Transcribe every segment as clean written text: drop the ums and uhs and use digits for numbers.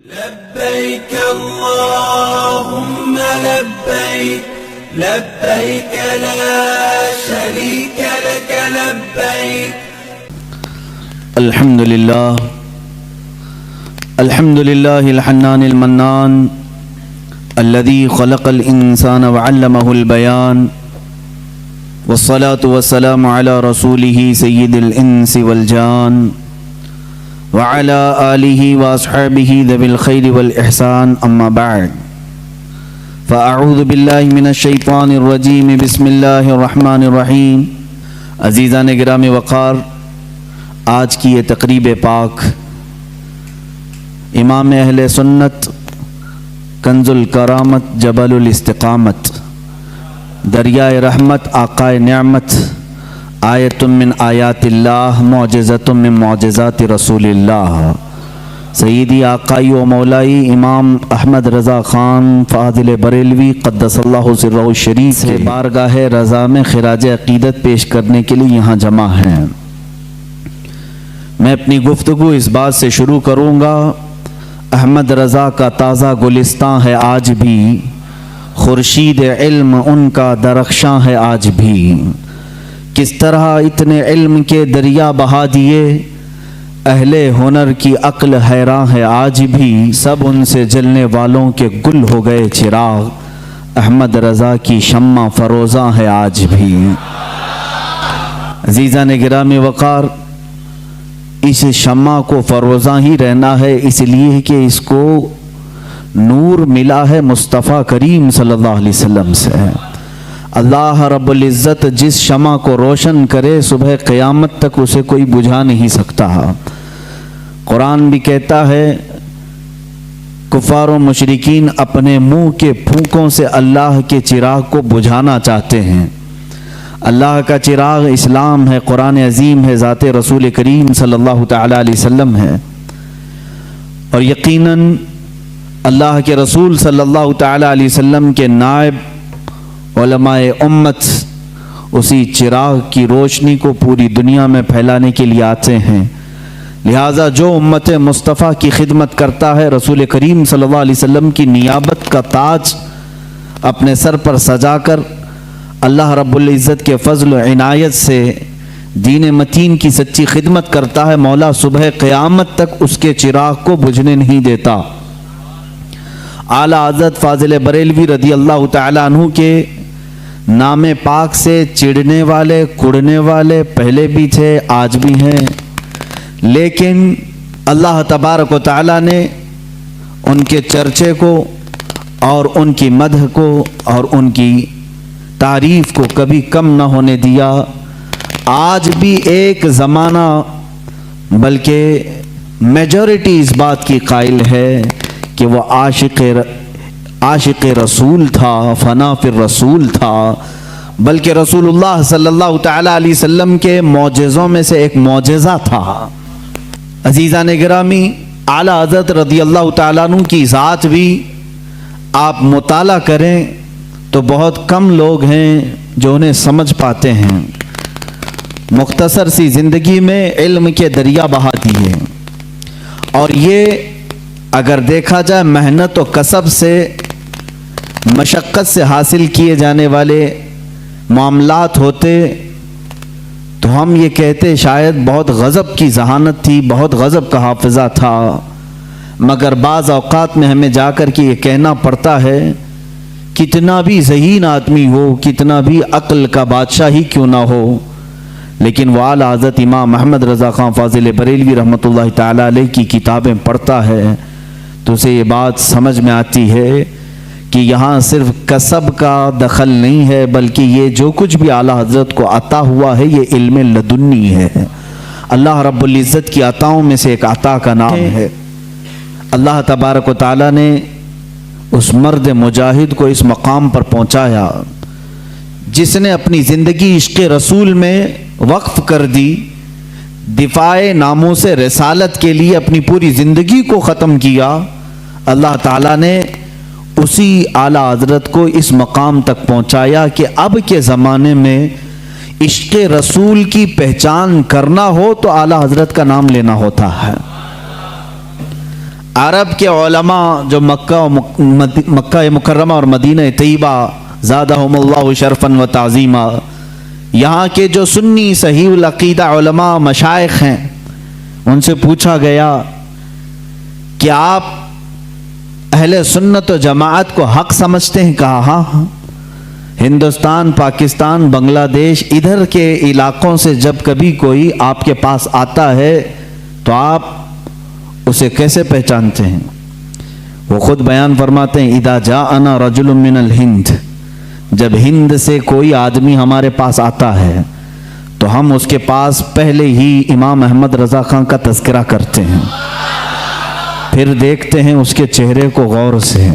لبيك اللهم لبيك لبيك لا شريك لك لبيك. الحمد لله الحنان المنان الذي خلق الإنسان وعلمه البيان، والصلاة والسلام على رسوله سيد الإنس والجان وعلى آله وأصحابه ذوي الخير والإحسان، أما بعد فأعوذ بالله من الشيطان الرجيم، بسم الله الرحمن الرحیم. عزیزان گرامی وقار، آج کی یہ تقریب پاک امام اہل سنت، کنز الکرامت، جبل الاستقامت، دریائے رحمت، آقائے نعمت، آیت من آیات اللہ، معجزۃ من معجزات رسول اللہ، سیدی آقائی و مولائی امام احمد رضا خان فاضل بریلوی قدس اللہ سرہ الشریف سے بارگاہ رضا میں خراج عقیدت پیش کرنے کے لیے یہاں جمع ہیں. میں اپنی گفتگو اس بات سے شروع کروں گا، احمد رضا کا تازہ گلستان ہے آج بھی، خورشید علم ان کا درخشاں ہے آج بھی. کس طرح اتنے علم کے دریا بہا دیے، اہل ہنر کی عقل حیراں ہے آج بھی، سب ان سے جلنے والوں کے گل ہو گئے چراغ، احمد رضا کی شمع فروزاں ہے آج بھی. عزیزان گرامی وقار، اس شمع کو فروزاں ہی رہنا ہے، اس لیے کہ اس کو نور ملا ہے مصطفیٰ کریم صلی اللہ علیہ وسلم سے. اللہ رب العزت جس شمع کو روشن کرے، صبح قیامت تک اسے کوئی بجھا نہیں سکتا. قرآن بھی کہتا ہے کفار و مشرکین اپنے منہ کے پھونکوں سے اللہ کے چراغ کو بجھانا چاہتے ہیں. اللہ کا چراغ اسلام ہے، قرآن عظیم ہے، ذات رسول کریم صلی اللہ تعالی علیہ وسلم ہے، اور یقیناً اللہ کے رسول صلی اللہ تعالی علیہ وسلم کے نائب علماء امت اسی چراغ کی روشنی کو پوری دنیا میں پھیلانے کے لیے آتے ہیں. لہٰذا جو امت مصطفیٰ کی خدمت کرتا ہے، رسول کریم صلی اللہ علیہ وسلم کی نیابت کا تاج اپنے سر پر سجا کر اللہ رب العزت کے فضل و عنایت سے دین متین کی سچی خدمت کرتا ہے، مولا صبح قیامت تک اس کے چراغ کو بجھنے نہیں دیتا. اعلیٰ حضرت فاضل بریلوی رضی اللہ تعالیٰ عنہ کے نام پاک سے چڑھنے والے، کڑنے والے پہلے بھی تھے، آج بھی ہیں، لیکن اللہ تبارک و تعالیٰ نے ان کے چرچے کو اور ان کی مدح کو اور ان کی تعریف کو کبھی کم نہ ہونے دیا. آج بھی ایک زمانہ بلکہ میجورٹی اس بات کی قائل ہے کہ وہ عاشق رسول تھا، فنا فی الرسول تھا، بلکہ رسول اللہ صلی اللہ تعالی علیہ وسلم کے معجزوں میں سے ایک معجزہ تھا. عزیزان گرامی، اعلیٰ حضرت رضی اللہ تعالیٰ عنہ کی ذات بھی آپ مطالعہ کریں تو بہت کم لوگ ہیں جو انہیں سمجھ پاتے ہیں. مختصر سی زندگی میں علم کے دریا بہا دیے، اور یہ اگر دیکھا جائے محنت و کسب سے، مشقت سے حاصل کیے جانے والے معاملات ہوتے تو ہم یہ کہتے شاید بہت غضب کی ذہانت تھی، بہت غضب کا حافظہ تھا. مگر بعض اوقات میں ہمیں جا کر کے یہ کہنا پڑتا ہے، کتنا بھی ذہین آدمی ہو، کتنا بھی عقل کا بادشاہ ہی کیوں نہ ہو، لیکن وہ اعلیٰ حضرت امام احمد رضا خان فاضل بریلوی رحمۃ اللہ تعالی علیہ کی کتابیں پڑھتا ہے تو اسے یہ بات سمجھ میں آتی ہے کہ یہاں صرف کسب کا دخل نہیں ہے، بلکہ یہ جو کچھ بھی اعلیٰ حضرت کو عطا ہوا ہے یہ علم لدنی ہے. اللہ رب العزت کی عطاؤں میں سے ایک عطا کا نام ہے. اللہ تبارک و تعالیٰ نے اس مرد مجاہد کو اس مقام پر پہنچایا جس نے اپنی زندگی عشق رسول میں وقف کر دی، دفاع ناموس رسالت کے لیے اپنی پوری زندگی کو ختم کیا. اللہ تعالیٰ نے اسی اعلیٰ حضرت کو اس مقام تک پہنچایا کہ اب کے زمانے میں عشق رسول کی پہچان کرنا ہو تو اعلیٰ حضرت کا نام لینا ہوتا ہے. عرب کے علماء جو مکہ مکرمہ اور مدینہ طیبہ زادہم اللہ شرفاً و تعظیما، یہاں کے جو سنی صحیح العقیدہ علماء مشائخ ہیں، ان سے پوچھا گیا کہ آپ اہل سنت و جماعت کو حق سمجھتے ہیں؟ کہا ہاں، ہندوستان، پاکستان، بنگلہ دیش، ادھر کے علاقوں سے جب کبھی کوئی آپ کے پاس آتا ہے تو آپ اسے کیسے پہچانتے ہیں؟ وہ خود بیان فرماتے ہیں، اذا جاءنا رجل من الہند، جب ہند سے کوئی آدمی ہمارے پاس آتا ہے تو ہم اس کے پاس پہلے ہی امام احمد رضا خان کا تذکرہ کرتے ہیں، پھر دیکھتے ہیں اس کے چہرے کو غور سے۔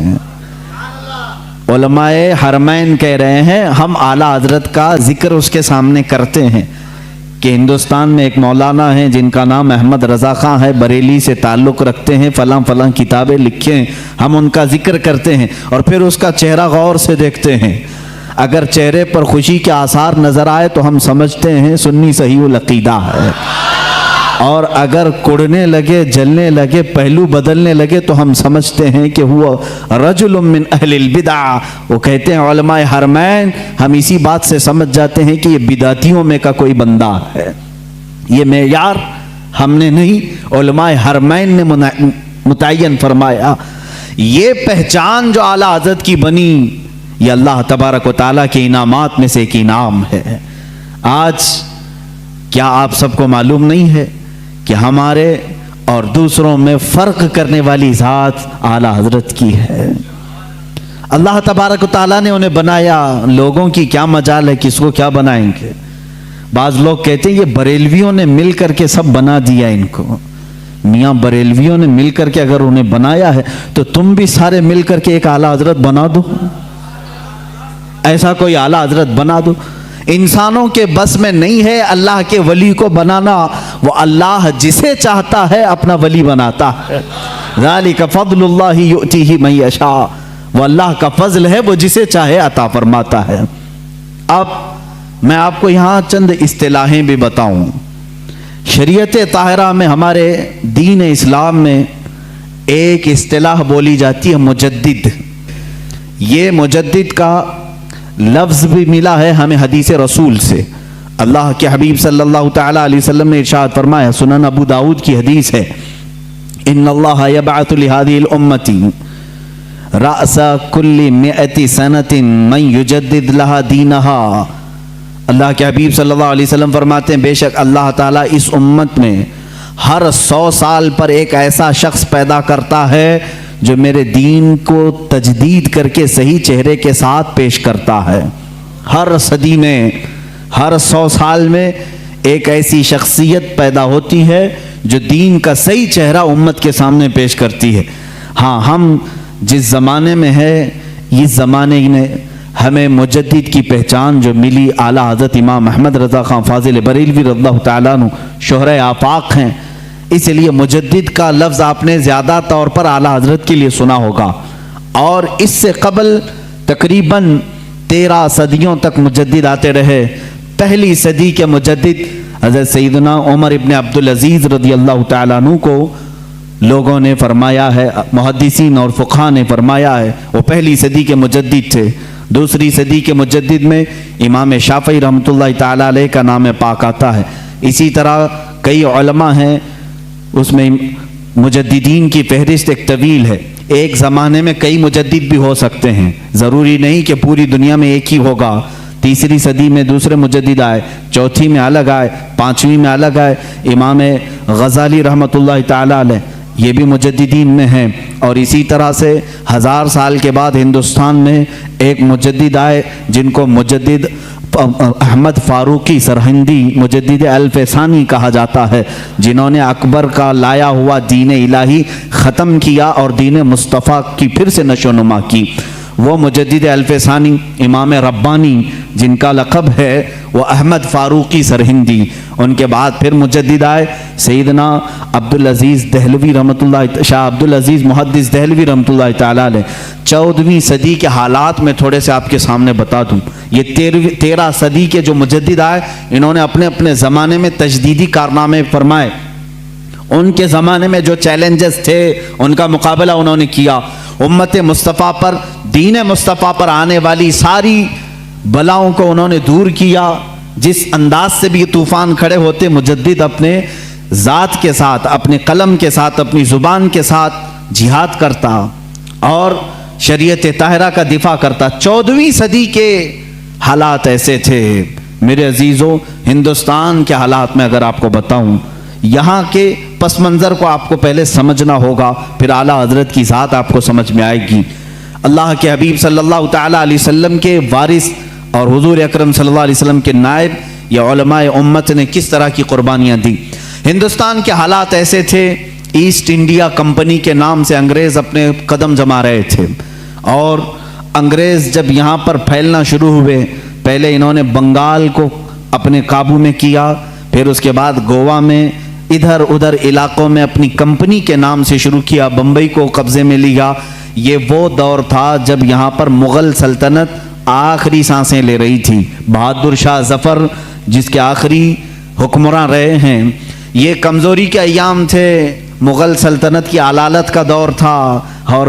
علماء حرمین کہہ رہے ہیں ہم اعلیٰ حضرت کا ذکر اس کے سامنے کرتے ہیں کہ ہندوستان میں ایک مولانا ہیں جن کا نام احمد رضا خان ہے، بریلی سے تعلق رکھتے ہیں، فلاں فلاں کتابیں لکھے ہیں، ہم ان کا ذکر کرتے ہیں اور پھر اس کا چہرہ غور سے دیکھتے ہیں۔ اگر چہرے پر خوشی کے آثار نظر آئے تو ہم سمجھتے ہیں سنی صحیح العقیدہ ہے، اور اگر کڑنے لگے، جلنے لگے، پہلو بدلنے لگے تو ہم سمجھتے ہیں کہ وہ رجل من اہل البدع۔ وہ کہتے ہیں علماء حرمین ہم اسی بات سے سمجھ جاتے ہیں کہ یہ بدعتیوں میں کا کوئی بندہ ہے۔ یہ معیار ہم نے نہیں، علماء حرمین نے متعین فرمایا۔ یہ پہچان جو اعلیٰ حضرت کی بنی، یہ اللہ تبارک و تعالیٰ کے انعامات میں سے ایک انعام ہے۔ آج کیا آپ سب کو معلوم نہیں ہے کہ ہمارے اور دوسروں میں فرق کرنے والی ذات اعلیٰ حضرت کی ہے؟ اللہ تبارک و تعالیٰ نے انہیں بنایا، لوگوں کی کیا مجال ہے کس کو کیا بنائیں گے۔ بعض لوگ کہتے ہیں یہ بریلویوں نے مل کر کے سب بنا دیا ان کو۔ میاں بریلویوں نے مل کر کے اگر انہیں بنایا ہے تو تم بھی سارے مل کر کے ایک اعلیٰ حضرت بنا دو، ایسا کوئی اعلیٰ حضرت بنا دو۔ انسانوں کے بس میں نہیں ہے اللہ کے ولی کو بنانا، وہ اللہ جسے چاہتا ہے اپنا ولی بناتا ہے۔ ذالک فضل اللہ یؤتیہ من یشاء، وہ اللہ کا فضل ہے، وہ جسے چاہے عطا فرماتا ہے۔ اب میں آپ کو یہاں چند اصطلاحیں بھی بتاؤں۔ شریعت طاہرہ میں، ہمارے دین اسلام میں ایک اصطلاح بولی جاتی ہے مجدد۔ یہ مجدد کا لفظ بھی ملا ہے ہمیں حدیث رسول سے۔ اللہ کے حبیب صلی اللہ تعالی علیہ وسلم نے ارشاد فرمایا، سنن ابو داؤد کی حدیث ہے، ان اللہ یبعث لہذه الامة رأس كل 100 سنة من یجدد لها دینہا۔ اللہ کے حبیب صلی اللہ علیہ وسلم فرماتے ہیں بے شک اللہ تعالیٰ اس امت میں ہر 100 سال پر ایک ایسا شخص پیدا کرتا ہے جو میرے دین کو تجدید کر کے صحیح چہرے کے ساتھ پیش کرتا ہے۔ ہر صدی میں، ہر 100 سال میں ایک ایسی شخصیت پیدا ہوتی ہے جو دین کا صحیح چہرہ امت کے سامنے پیش کرتی ہے۔ ہاں، ہم جس زمانے میں ہے، اس زمانے نے ہمیں مجدد کی پہچان جو ملی، اعلیٰ حضرت امام احمد رضا خان فاضل بریلوی رضی اللہ تعالیٰ عنہ شہرۂ آفاق ہیں، اس لیے مجدد کا لفظ آپ نے زیادہ طور پر اعلیٰ حضرت کے لیے سنا ہوگا۔ اور اس سے قبل تقریباً 13 صدیوں تک مجدد آتے رہے۔ پہلی صدی کے مجدد حضرت سیدنا عمر ابن عبدالعزیز رضی اللہ تعالیٰ عنہ کو لوگوں نے فرمایا ہے، محدثین اور فقہاء نے فرمایا ہے وہ پہلی صدی کے مجدد تھے۔ دوسری صدی کے مجدد میں امام شافعی رحمۃ اللہ تعالیٰ علیہ کا نام پاک آتا ہے۔ اسی طرح کئی علماء ہیں، اس میں مجددین کی فہرست ایک طویل ہے۔ ایک زمانے میں کئی مجدد بھی ہو سکتے ہیں، ضروری نہیں کہ پوری دنیا میں ایک ہی ہوگا۔ تیسری صدی میں دوسرے مجدد آئے، چوتھی میں الگ آئے، پانچویں میں الگ آئے۔ امام غزالی رحمۃ اللہ تعالیٰ علیہ یہ بھی مجددین میں ہیں۔ اور اسی طرح سے 1000 سال کے بعد ہندوستان میں ایک مجدد آئے جن کو مجدد احمد فاروقی سرہندی مجدد الف ثانی کہا جاتا ہے، جنہوں نے اکبر کا لایا ہوا دین الہی ختم کیا اور دین مصطفیٰ کی پھر سے نشو و نما کی۔ وہ مجدد الف ثانی امام ربانی جن کا لقب ہے وہ احمد فاروقی سرہندی۔ ان کے بعد پھر مجدد آئے سیدنا عبدالعزیز دہلوی رحمۃ اللہ، شاہ عبدالعزیز محدث دہلوی رحمۃ اللہ تعالیٰ علیہ۔ 14ویں صدی کے حالات میں تھوڑے سے آپ کے سامنے بتا دوں۔ یہ 13 صدی کے جو مجدد آئے، انہوں نے اپنے اپنے زمانے میں تجدیدی کارنامے فرمائے۔ ان کے زمانے میں جو چیلنجز تھے ان کا مقابلہ انہوں نے کیا. امت مصطفیٰ پر، دین مصطفیٰ پر آنے والی ساری بلاؤں کو انہوں نے دور کیا. جس انداز سے بھی یہ طوفان کھڑے ہوتے، مجدد اپنے ذات کے ساتھ، اپنے قلم کے ساتھ، اپنی زبان کے ساتھ جہاد کرتا اور شریعت طاہرہ کا دفاع کرتا. 14ویں صدی کے حالات ایسے تھے میرے عزیزوں. ہندوستان کے حالات میں اگر آپ کو بتاؤں، یہاں کے پس منظر کو آپ کو پہلے سمجھنا ہوگا، پھر اعلیٰ حضرت کی ذات آپ کو سمجھ میں آئے گی. اللہ کے حبیب صلی اللہ تعالیٰ علیہ وسلم کے وارث اور حضور اکرم صلی اللہ علیہ وسلم کے نائب یا علماء امت نے کس طرح کی قربانیاں دی. ہندوستان کے حالات ایسے تھے، ایسٹ انڈیا کمپنی کے نام سے انگریز اپنے قدم جما رہے تھے، اور انگریز جب یہاں پر پھیلنا شروع ہوئے، پہلے انہوں نے بنگال کو اپنے قابو میں کیا، پھر اس کے بعد گوا میں، ادھر ادھر علاقوں میں اپنی کمپنی کے نام سے شروع کیا، بمبئی کو قبضے میں لیا. یہ وہ دور تھا جب یہاں پر مغل سلطنت آخری سانسیں لے رہی تھی. بہادر شاہ ظفر جس کے آخری حکمراں رہے ہیں، یہ کمزوری کے ایام تھے، مغل سلطنت کی علالت کا دور تھا، اور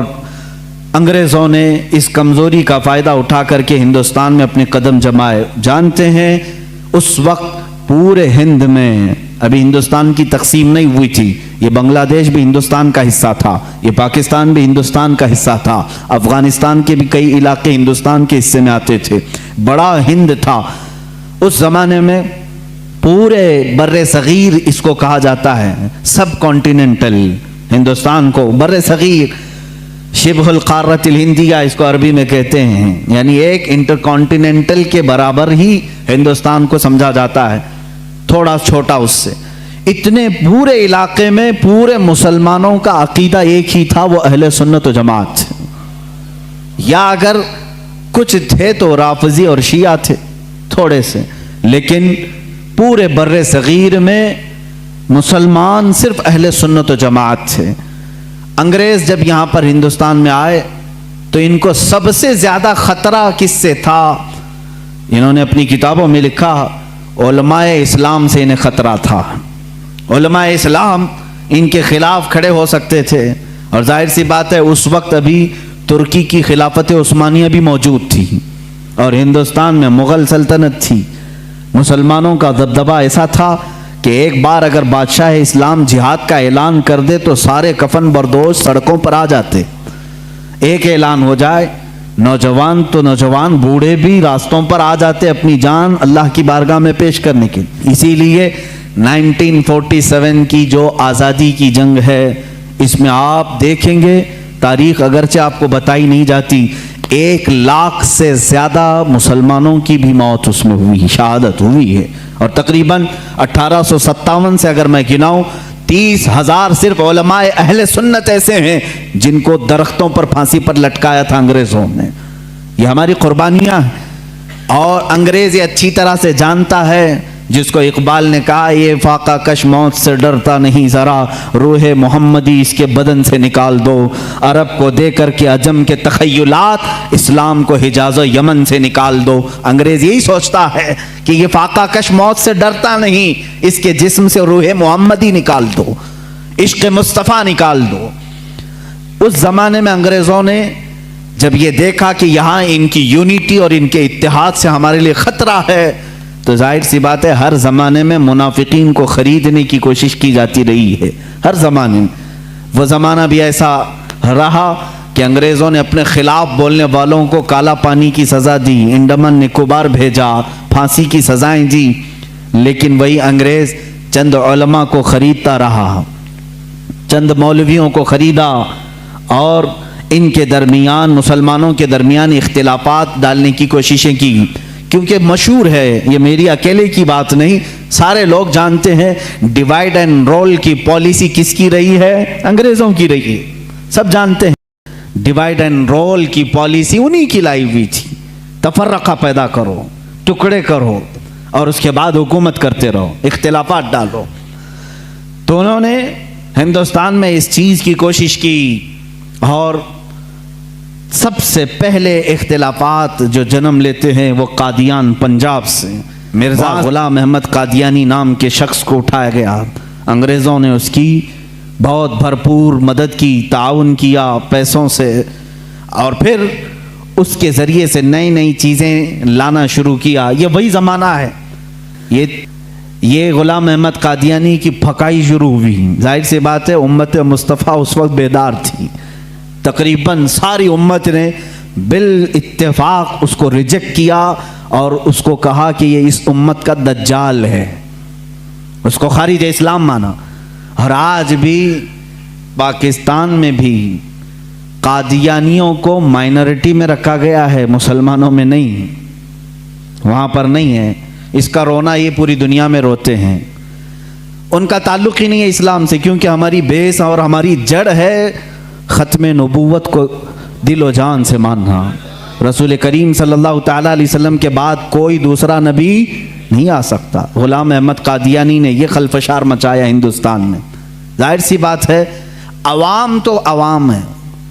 انگریزوں نے اس کمزوری کا فائدہ اٹھا کر کے ہندوستان میں اپنے قدم جمائے. جانتے ہیں اس وقت پورے ہند میں، ابھی ہندوستان کی تقسیم نہیں ہوئی تھی، یہ بنگلہ دیش بھی ہندوستان کا حصہ تھا، یہ پاکستان بھی ہندوستان کا حصہ تھا، افغانستان کے بھی کئی علاقے ہندوستان کے حصے میں آتے تھے، بڑا ہند تھا. اس زمانے میں پورے بر صغیر اس کو کہا جاتا ہے، سب کانٹیننٹل ہندوستان کو، بر صغیر، شبہ القارۃ الہندیہ اس کو عربی میں کہتے ہیں، یعنی ایک انٹر کانٹیننٹل کے برابر ہی ہندوستان کو سمجھا جاتا ہے، تھوڑا چھوٹا اس سے. اتنے پورے علاقے میں پورے مسلمانوں کا عقیدہ ایک ہی تھا، وہ اہل سنت و جماعت، یا اگر کچھ تھے تو رافضی اور شیعہ تھے تھوڑے سے، لیکن پورے بر صغیر میں مسلمان صرف اہل سنت و جماعت تھے. انگریز جب یہاں پر ہندوستان میں آئے تو ان کو سب سے زیادہ خطرہ کس سے تھا؟ انہوں نے اپنی کتابوں میں لکھا علماء اسلام سے انہیں خطرہ تھا. علماء اسلام ان کے خلاف کھڑے ہو سکتے تھے، اور ظاہر سی بات ہے اس وقت ابھی ترکی کی خلافت عثمانیہ بھی موجود تھی اور ہندوستان میں مغل سلطنت تھی. مسلمانوں کا دبدبہ ایسا تھا کہ ایک بار اگر بادشاہ اسلام جہاد کا اعلان کر دے تو سارے کفن بردوش سڑکوں پر آ جاتے. ایک اعلان ہو جائے، نوجوان تو نوجوان، بوڑھے بھی راستوں پر آ جاتے اپنی جان اللہ کی بارگاہ میں پیش کرنے کے. اسی لیے 1947 کی جو آزادی کی جنگ ہے، اس میں آپ دیکھیں گے تاریخ اگرچہ آپ کو بتائی نہیں جاتی، 1 لاکھ سے زیادہ مسلمانوں کی بھی موت اس میں ہوئی، شہادت ہوئی ہے. اور تقریباً 1857 سے اگر میں گناؤں 30,000 صرف علماء اہل سنت ایسے ہیں جن کو درختوں پر پھانسی پر لٹکایا تھا انگریزوں نے. یہ ہماری قربانیاں ہیں، اور انگریز یہ اچھی طرح سے جانتا ہے، جس کو اقبال نے کہا یہ فاقہ کش موت سے ڈرتا نہیں ذرا، روح محمدی اس کے بدن سے نکال دو، عرب کو دے کر کے عجم کے تخیلات، اسلام کو حجاز و یمن سے نکال دو. انگریز یہی سوچتا ہے کہ یہ فاقہ کش موت سے ڈرتا نہیں، اس کے جسم سے روح محمدی نکال دو، عشق مصطفیٰ نکال دو. اس زمانے میں انگریزوں نے جب یہ دیکھا کہ یہاں ان کی یونٹی اور ان کے اتحاد سے ہمارے لیے خطرہ ہے، تو ظاہر سی بات ہے ہر زمانے میں منافقین کو خریدنے کی کوشش کی جاتی رہی ہے، ہر زمانے میں. وہ زمانہ بھی ایسا رہا کہ انگریزوں نے اپنے خلاف بولنے والوں کو کالا پانی کی سزا دی، انڈمان نکوبار بھیجا، پھانسی کی سزائیں دی، لیکن وہی انگریز چند علماء کو خریدتا رہا، چند مولویوں کو خریدا، اور ان کے درمیان، مسلمانوں کے درمیان اختلافات ڈالنے کی کوششیں کی. کیونکہ مشہور ہے، یہ میری اکیلے کی بات نہیں، سارے لوگ جانتے ہیں ڈیوائڈ اینڈ رول کی پالیسی کس کی رہی ہے؟ انگریزوں کی رہی ہے. سب جانتے ہیں ڈیوائڈ اینڈ رول کی پالیسی انہی کی لائی ہوئی تھی. تفرقہ پیدا کرو، ٹکڑے کرو، اور اس کے بعد حکومت کرتے رہو، اختلافات ڈالو. تو انہوں نے ہندوستان میں اس چیز کی کوشش کی، اور سب سے پہلے اختلافات جو جنم لیتے ہیں وہ قادیان پنجاب سے، مرزا غلام احمد قادیانی نام کے شخص کو اٹھایا گیا. انگریزوں نے اس کی بہت بھرپور مدد کی، تعاون کیا پیسوں سے، اور پھر اس کے ذریعے سے نئی نئی چیزیں لانا شروع کیا۔ یہ وہی زمانہ ہے، یہ غلام احمد قادیانی کی پھکائی شروع ہوئی۔ ظاہر سی بات ہے امت مصطفیٰ اس وقت بیدار تھی، تقریباً ساری امت نے بالاتفاق اس کو ریجیکٹ کیا اور اس کو کہا کہ یہ اس امت کا دجال ہے، اس کو خارج اسلام مانا۔ اور آج بھی پاکستان میں بھی قادیانیوں کو مائنورٹی میں رکھا گیا ہے، مسلمانوں میں نہیں، وہاں پر نہیں ہے۔ اس کا رونا یہ پوری دنیا میں روتے ہیں۔ ان کا تعلق ہی نہیں ہے اسلام سے، کیونکہ ہماری بیس اور ہماری جڑ ہے ختم نبوت کو دل و جان سے ماننا۔ رسول کریم صلی اللہ تعالیٰ علیہ وسلم کے بعد کوئی دوسرا نبی نہیں آ سکتا۔ غلام احمد قادیانی نے یہ خلفشار مچایا ہندوستان میں۔ ظاہر سی بات ہے عوام تو عوام ہے،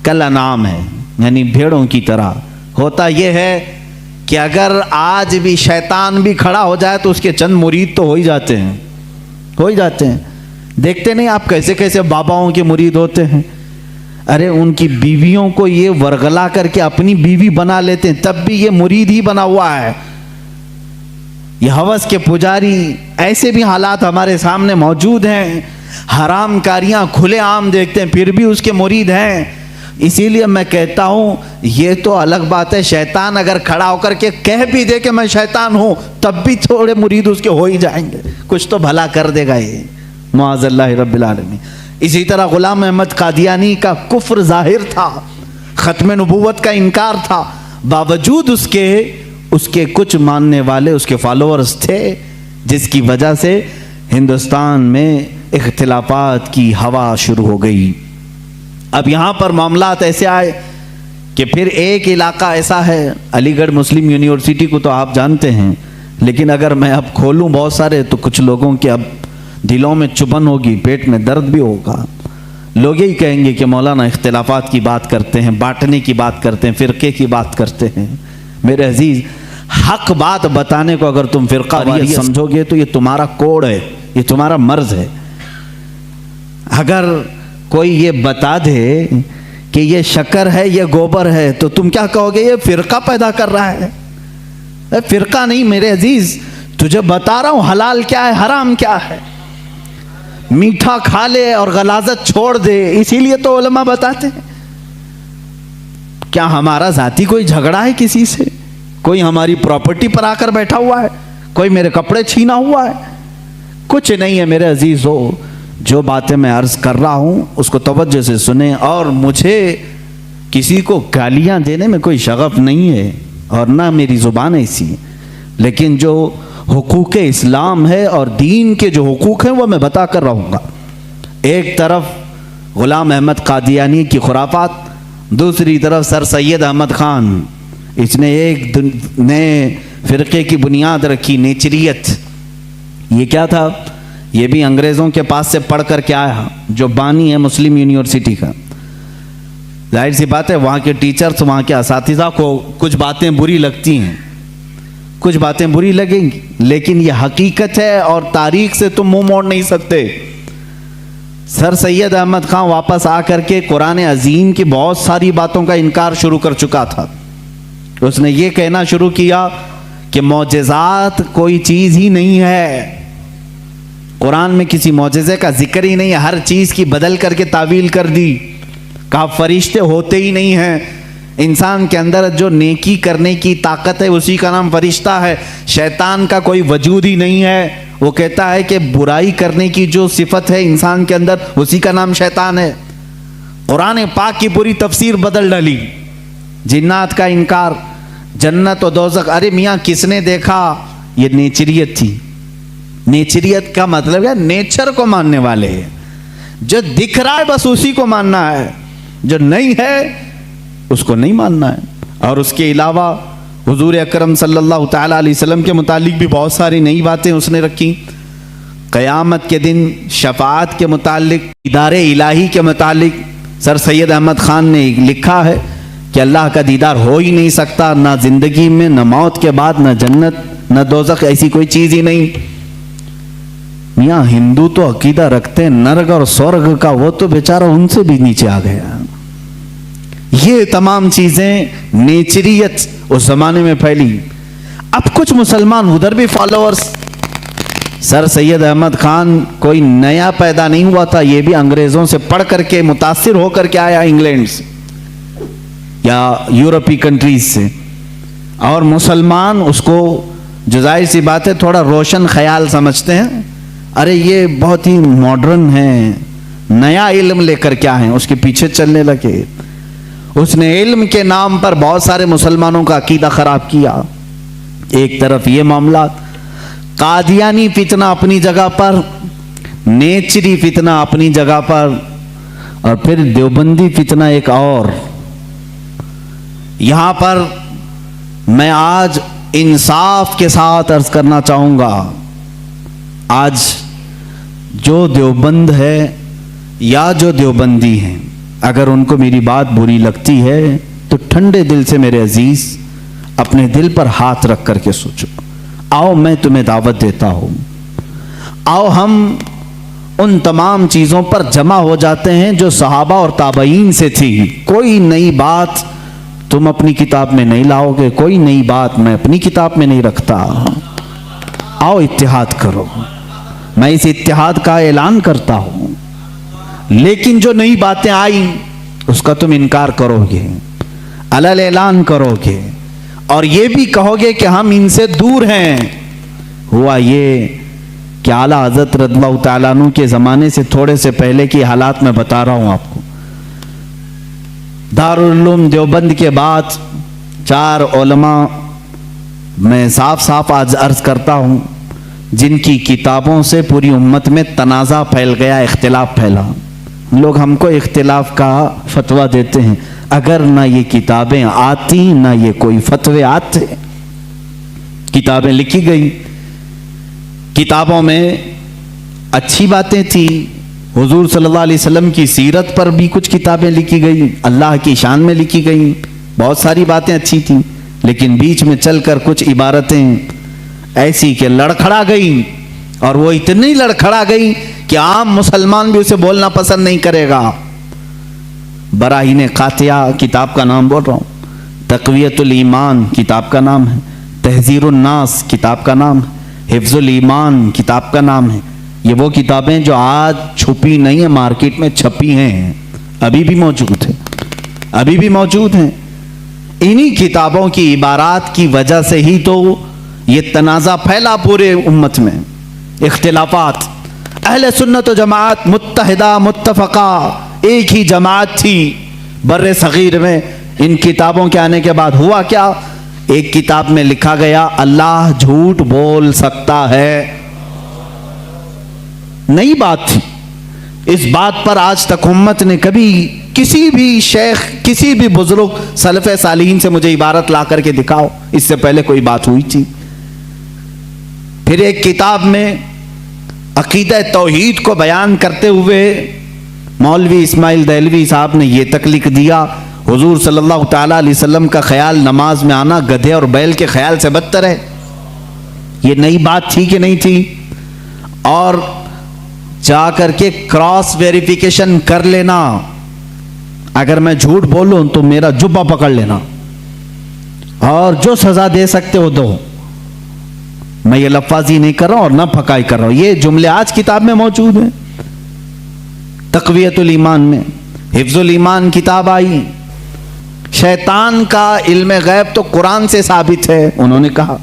کل انعام ہے، یعنی بھیڑوں کی طرح۔ ہوتا یہ ہے کہ اگر آج بھی شیطان بھی کھڑا ہو جائے تو اس کے چند مرید تو ہو ہی جاتے ہیں۔ دیکھتے نہیں آپ کیسے کیسے باباؤں کے مرید ہوتے ہیں؟ ارے ان کی بیویوں کو یہ ورگلا کر کے اپنی بیوی بنا لیتے ہیں، تب بھی یہ مرید ہی بنا ہوا ہے۔ یہ ہوس کے پجاری، ایسے بھی حالات ہمارے سامنے موجود ہیں۔ حرام کاریاں کھلے عام دیکھتے ہیں پھر بھی اس کے مرید ہیں۔ اسی لیے میں کہتا ہوں یہ تو الگ بات ہے، شیطان اگر کھڑا ہو کر کے کہہ بھی دے کہ میں شیطان ہوں تب بھی تھوڑے مرید اس کے ہو ہی جائیں گے، کچھ تو بھلا کر دے گا یہ، معاذ اللہ رب العالمین۔ اسی طرح غلام احمد قادیانی کا کفر ظاہر تھا، ختم نبوت کا انکار تھا، باوجود اس کے کچھ ماننے والے اس کے فالوورز تھے، جس کی وجہ سے ہندوستان میں اختلافات کی ہوا شروع ہو گئی۔ اب یہاں پر معاملات ایسے آئے کہ پھر ایک علاقہ ایسا ہے، علی گڑھ مسلم یونیورسٹی کو تو آپ جانتے ہیں، لیکن اگر میں اب کھولوں بہت سارے تو کچھ لوگوں کے اب دلوں میں چبھن ہوگی، پیٹ میں درد بھی ہوگا۔ لوگ یہی کہیں گے کہ مولانا اختلافات کی بات کرتے ہیں، بانٹنے کی بات کرتے ہیں، فرقے کی بات کرتے ہیں۔ میرے عزیز، حق بات بتانے کو اگر تم فرقہ واریت سمجھو گے تو یہ تمہارا کوڈ ہے، یہ تمہارا مرض ہے۔ اگر کوئی یہ بتا دے کہ یہ شکر ہے یہ گوبر ہے تو تم کیا کہو گے؟ یہ فرقہ پیدا کر رہا ہے۔ فرقہ نہیں میرے عزیز، تجھے بتا رہا ہوں حلال کیا ہے حرام کیا ہے۔ میٹھا کھا لے اور غلاظت چھوڑ دے، اسی لیے تو علماء بتاتے ہیں۔ کیا ہمارا ذاتی کوئی جھگڑا ہے کسی سے؟ کوئی ہماری پراپرٹی پر آ کر بیٹھا ہوا ہے؟ کوئی میرے کپڑے چھینا ہوا ہے؟ کچھ نہیں ہے میرے عزیزو۔ جو باتیں میں عرض کر رہا ہوں اس کو توجہ سے سنیں، اور مجھے کسی کو گالیاں دینے میں کوئی شغف نہیں ہے اور نہ میری زبان ایسی، لیکن جو حقوق اسلام ہے اور دین کے جو حقوق ہیں وہ میں بتا کر رہوں گا۔ ایک طرف غلام احمد قادیانی کی خرافات، دوسری طرف سر سید احمد خان، اس نے ایک نئے فرقے کی بنیاد رکھی، نیچریت۔ یہ کیا تھا؟ یہ بھی انگریزوں کے پاس سے پڑھ کر کے آیا، جو بانی ہے مسلم یونیورسٹی کا۔ ظاہر سی بات ہے وہاں کے ٹیچرز، وہاں کے اساتذہ کو کچھ باتیں بری لگتی ہیں، کچھ باتیں بری لگیں گی، لیکن یہ حقیقت ہے اور تاریخ سے تم منہ موڑ نہیں سکتے۔ سر سید احمد خان واپس آ کر کے قرآن عظیم کی بہت ساری باتوں کا انکار شروع کر چکا تھا۔ اس نے یہ کہنا شروع کیا کہ معجزات کوئی چیز ہی نہیں ہے، قرآن میں کسی معجزے کا ذکر ہی نہیں ہے، ہر چیز کی بدل کر کے تعویل کر دی، کہا فرشتے ہوتے ہی نہیں ہیں، انسان کے اندر جو نیکی کرنے کی طاقت ہے اسی کا نام فرشتہ ہے، شیطان کا کوئی وجود ہی نہیں ہے۔ وہ کہتا ہے کہ برائی کرنے کی جو صفت ہے انسان کے اندر اسی کا نام شیطان ہے۔ قرآن پاک کی پوری تفسیر بدل ڈالی، جنات کا انکار، جنت و دوزخ۔ ارے میاں کس نے دیکھا؟ یہ نیچریت تھی۔ نیچریت کا مطلب ہے نیچر کو ماننے والے ہیں، جو دکھ رہا ہے بس اسی کو ماننا ہے، جو نہیں ہے اس کو نہیں ماننا ہے۔ اور اس کے علاوہ حضور اکرم صلی اللہ تعالیٰ علیہ وسلم کے متعلق بھی بہت ساری نئی باتیں اس نے رکھی۔ قیامت کے دن شفاعت کے متعلق، دیدار الہی کے متعلق سر سید احمد خان نے لکھا ہے کہ اللہ کا دیدار ہو ہی نہیں سکتا، نہ زندگی میں، نہ موت کے بعد، نہ جنت، نہ دوزخ، ایسی کوئی چیز ہی نہیں۔ میاں ہندو تو عقیدہ رکھتے ہیں نرگ اور سورگ کا، وہ تو بیچارہ ان سے بھی نیچے آ گیا. یہ تمام چیزیں نیچریت اس زمانے میں پھیلی. اب کچھ مسلمان ادھر بھی فالوورز. سر سید احمد خان کوئی نیا پیدا نہیں ہوا تھا، یہ بھی انگریزوں سے پڑھ کر کے متاثر ہو کر کے آیا انگلینڈ سے یا یورپی کنٹریز سے. اور مسلمان اس کو جو ظاہر سی بات ہے تھوڑا روشن خیال سمجھتے ہیں. ارے یہ بہت ہی ماڈرن ہے، نیا علم لے کر کیا ہیں، اس کے پیچھے چلنے لگے. اس نے علم کے نام پر بہت سارے مسلمانوں کا عقیدہ خراب کیا. ایک طرف یہ معاملات، قادیانی فتنہ اپنی جگہ پر، نیچری فتنہ اپنی جگہ پر، اور پھر دیوبندی فتنہ ایک اور. یہاں پر میں آج انصاف کے ساتھ عرض کرنا چاہوں گا، آج جو دیوبند ہے یا جو دیوبندی ہیں، اگر ان کو میری بات بری لگتی ہے تو ٹھنڈے دل سے میرے عزیز اپنے دل پر ہاتھ رکھ کر کے سوچو. آؤ میں تمہیں دعوت دیتا ہوں، آؤ ہم ان تمام چیزوں پر جمع ہو جاتے ہیں جو صحابہ اور تابعین سے تھی. کوئی نئی بات تم اپنی کتاب میں نہیں لاؤ گے، کوئی نئی بات میں اپنی کتاب میں نہیں رکھتا. آؤ اتحاد کرو، میں اس اتحاد کا اعلان کرتا ہوں. لیکن جو نئی باتیں آئیں اس کا تم انکار کرو گے، علل اعلان کرو گے، اور یہ بھی کہو گے کہ ہم ان سے دور ہیں. ہوا یہ کہ اعلیٰ حضرت رضی اللہ تعالیٰ عنہ کے زمانے سے تھوڑے سے پہلے کی حالات میں بتا رہا ہوں آپ کو. دارالعلوم دیوبند کے بعد 4 علماء میں صاف صاف آج عرض کرتا ہوں جن کی کتابوں سے پوری امت میں تنازع پھیل گیا، اختلاف پھیلا. لوگ ہم کو اختلاف کا فتویٰ دیتے ہیں، اگر نہ یہ کتابیں آتی نہ یہ کوئی فتوے آتے. کتابیں لکھی گئی، کتابوں میں اچھی باتیں تھی. حضور صلی اللہ علیہ وسلم کی سیرت پر بھی کچھ کتابیں لکھی گئی، اللہ کی شان میں لکھی گئی، بہت ساری باتیں اچھی تھیں. لیکن بیچ میں چل کر کچھ عبارتیں ایسی کہ لڑکھڑا گئی، اور وہ اتنی لڑکھڑا گئی کہ عام مسلمان بھی اسے بولنا پسند نہیں کرے گا. براہین قاطعہ کتاب کا نام بول رہا ہوں، تقویت الایمان کتاب کا نام ہے، تحذیر الناس کتاب کا نام ہے، حفظ الایمان کتاب کا نام ہے. یہ وہ کتابیں جو آج چھپی نہیں ہیں، مارکیٹ میں چھپی ہیں، ابھی بھی موجود ہیں، ابھی بھی موجود ہیں. انہی کتابوں کی عبارات کی وجہ سے ہی تو یہ تنازع پھیلا پورے امت میں، اختلافات. اہل سنت و جماعت متحدہ متفقہ ایک ہی جماعت تھی بر صغیر میں. ان کتابوں کے آنے کے بعد ہوا کیا؟ ایک کتاب میں لکھا گیا اللہ جھوٹ بول سکتا ہے. نئی بات تھی. اس بات پر آج تک امت نے کبھی کسی بھی شیخ، کسی بھی بزرگ سلف صالحین سے مجھے عبارت لا کر کے دکھاؤ اس سے پہلے کوئی بات ہوئی تھی. پھر ایک کتاب میں عقیدہ توحید کو بیان کرتے ہوئے مولوی اسماعیل دہلوی صاحب نے یہ تک لکھ دیا حضور صلی اللہ تعالیٰ علیہ وسلم کا خیال نماز میں آنا گدھے اور بیل کے خیال سے بدتر ہے. یہ نئی بات تھی کہ نہیں تھی؟ اور جا کر کے کراس ویریفیکیشن کر لینا، اگر میں جھوٹ بولوں تو میرا جبہ پکڑ لینا اور جو سزا دے سکتے ہو دو. میں یہ لفاظی نہیں کر رہا ہوں اور نہ پھکائی کر رہا ہوں، یہ جملے آج کتاب میں موجود ہیں. تقویت الایمان میں حفظ الایمان کتاب آئی. شیطان کا علم غیب تو قرآن سے ثابت ہے، انہوں نے کہا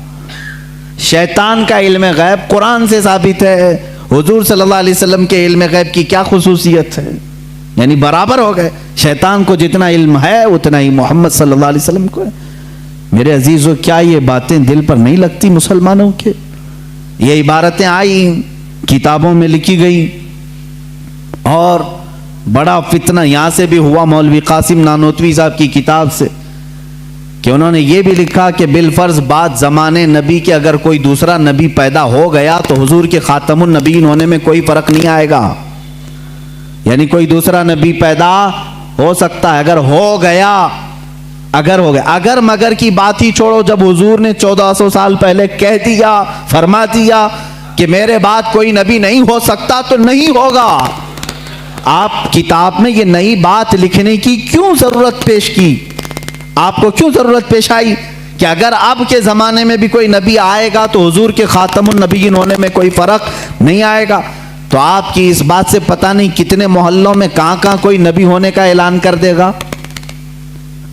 شیطان کا علم غیب قرآن سے ثابت ہے. حضور صلی اللہ علیہ وسلم کے علم غیب کی کیا خصوصیت ہے؟ یعنی برابر ہو گئے. شیطان کو جتنا علم ہے اتنا ہی محمد صلی اللہ علیہ وسلم کو ہے. میرے عزیزو، کیا یہ باتیں دل پر نہیں لگتی مسلمانوں کے؟ یہ عبارتیں آئیں، کتابوں میں لکھی گئی، اور بڑا فتنہ یہاں سے بھی ہوا مولوی قاسم نانوتوی صاحب کی کتاب سے کہ انہوں نے یہ بھی لکھا کہ بالفرض بعد زمانے نبی کے اگر کوئی دوسرا نبی پیدا ہو گیا تو حضور کے خاتم النبیین ہونے میں کوئی فرق نہیں آئے گا. یعنی کوئی دوسرا نبی پیدا ہو سکتا ہے اگر ہو گیا، اگر مگر کی بات ہی چھوڑو. جب حضور نے 1400 سال پہلے کہہ دیا، فرما دیا کہ میرے بعد کوئی نبی نہیں ہو سکتا تو نہیں ہوگا. آپ کتاب میں یہ نئی بات لکھنے کی کیوں ضرورت پیش کی؟ آپ کو کیوں ضرورت پیش آئی کہ اگر اب کے زمانے میں بھی کوئی نبی آئے گا تو حضور کے خاتم النبیین ہونے میں کوئی فرق نہیں آئے گا؟ تو آپ کی اس بات سے پتہ نہیں کتنے محلوں میں کہاں کہاں کوئی نبی ہونے کا اعلان کر دے گا.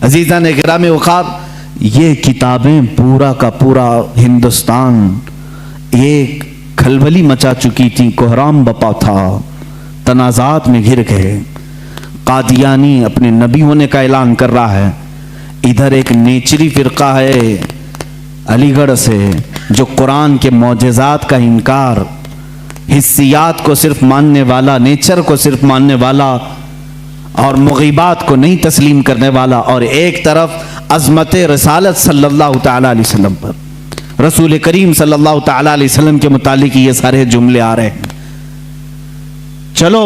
عزیزان گرامی وقار، یہ کتابیں پورا کا پورا ہندوستان ایک کھلبلی مچا چکی تھی، کوہرام بپا تھا، تنازعات میں گر گئے. قادیانی اپنے نبی ہونے کا اعلان کر رہا ہے، ادھر ایک نیچری فرقہ ہے علی گڑھ سے جو قرآن کے معجزات کا انکار، حسیات کو صرف ماننے والا، نیچر کو صرف ماننے والا اور مغیبات کو نہیں تسلیم کرنے والا، اور ایک طرف عظمت رسالت صلی اللہ تعالی علیہ وسلم پر، رسول کریم صلی اللہ تعالی علیہ وسلم کے متعلق یہ سارے جملے آ رہے ہیں. چلو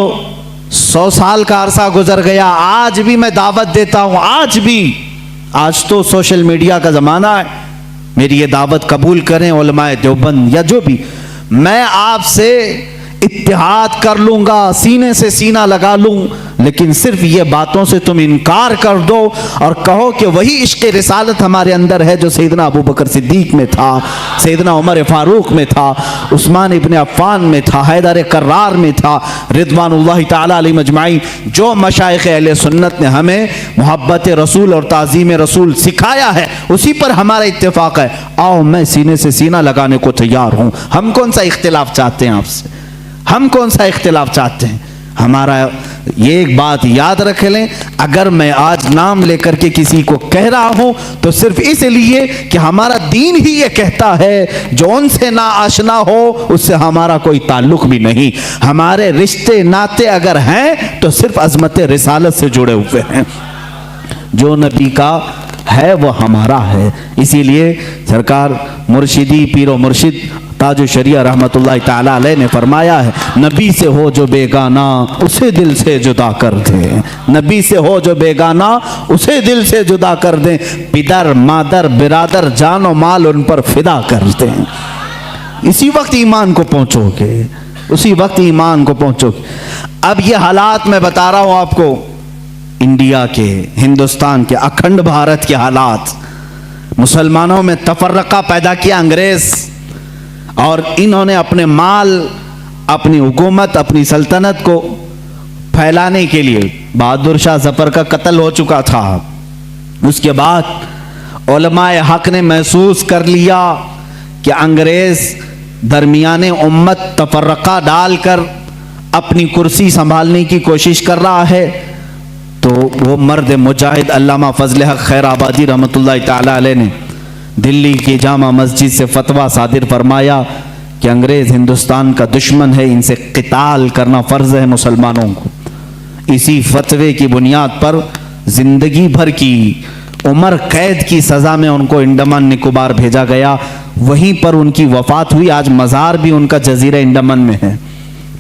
100 سال کا عرصہ گزر گیا، آج بھی میں دعوت دیتا ہوں، آج تو سوشل میڈیا کا زمانہ ہے، میری یہ دعوت قبول کریں علماء دیوبند یا جو بھی، میں آپ سے اتحاد کر لوں گا، سینے سے سینہ لگا لوں، لیکن صرف یہ باتوں سے تم انکار کر دو اور کہو کہ وہی عشق رسالت ہمارے اندر ہے جو سیدنا ابو بکر صدیق میں تھا، سیدنا عمر فاروق میں تھا، عثمان ابن عفان میں تھا، حیدر کرار میں تھا، رضوان اللہ تعالی علیہ مجمعین. جو مشائخ اہل سنت نے ہمیں محبت رسول اور تعظیم رسول سکھایا ہے اسی پر ہمارا اتفاق ہے. آؤ میں سینے سے سینہ لگانے کو تیار ہوں. ہم کون سا اختلاف چاہتے ہیں آپ سے؟ ہم کون سا اختلاف چاہتے ہیں؟ ہمارا یہ ایک بات یاد رکھ لیں، اگر میں آج نام لے کر کے کسی کو کہہ رہا ہوں تو صرف اس لیے کہ ہمارا دین ہی یہ کہتا ہے جو ان سے نا آشنا ہو اس سے ہمارا کوئی تعلق بھی نہیں. ہمارے رشتے ناتے اگر ہیں تو صرف عظمت رسالت سے جڑے ہوئے ہیں. جو نبی کا ہے وہ ہمارا ہے. اسی لیے سرکار مرشدی پیر و مرشد تاج الشریعہ رحمت اللہ تعالی علیہ نے فرمایا ہے، نبی سے ہو جو بیگانہ اسے دل سے جدا کر دیں. نبی سے ہو جو بیگانہ اسے دل سے جدا کر دیں. پدر مادر برادر جان و مال ان پر فدا کر دیں. اسی وقت ایمان کو پہنچو گے، اسی وقت ایمان کو پہنچو گے. اب یہ حالات میں بتا رہا ہوں آپ کو، انڈیا کے، ہندوستان کے، اکھنڈ بھارت کے حالات، مسلمانوں میں تفرقہ پیدا کیا انگریز، اور انہوں نے اپنے مال، اپنی حکومت، اپنی سلطنت کو پھیلانے کے لیے، بہادر شاہ ظفر کا قتل ہو چکا تھا. اس کے بعد علماء حق نے محسوس کر لیا کہ انگریز درمیان امت تفرقہ ڈال کر اپنی کرسی سنبھالنے کی کوشش کر رہا ہے. تو وہ مرد مجاہد علامہ فضل حق خیر آبادی رحمت اللہ تعالی علیہ نے دلی کی جامع مسجد سے فتویٰ صادر فرمایا کہ انگریز ہندوستان کا دشمن ہے، ان سے قتال کرنا فرض ہے مسلمانوں کو. اسی فتوے کی بنیاد پر زندگی بھر کی عمر قید کی سزا میں ان کو انڈمان نکوبار بھیجا گیا. وہیں پر ان کی وفات ہوئی. آج مزار بھی ان کا جزیرہ انڈمان میں ہے.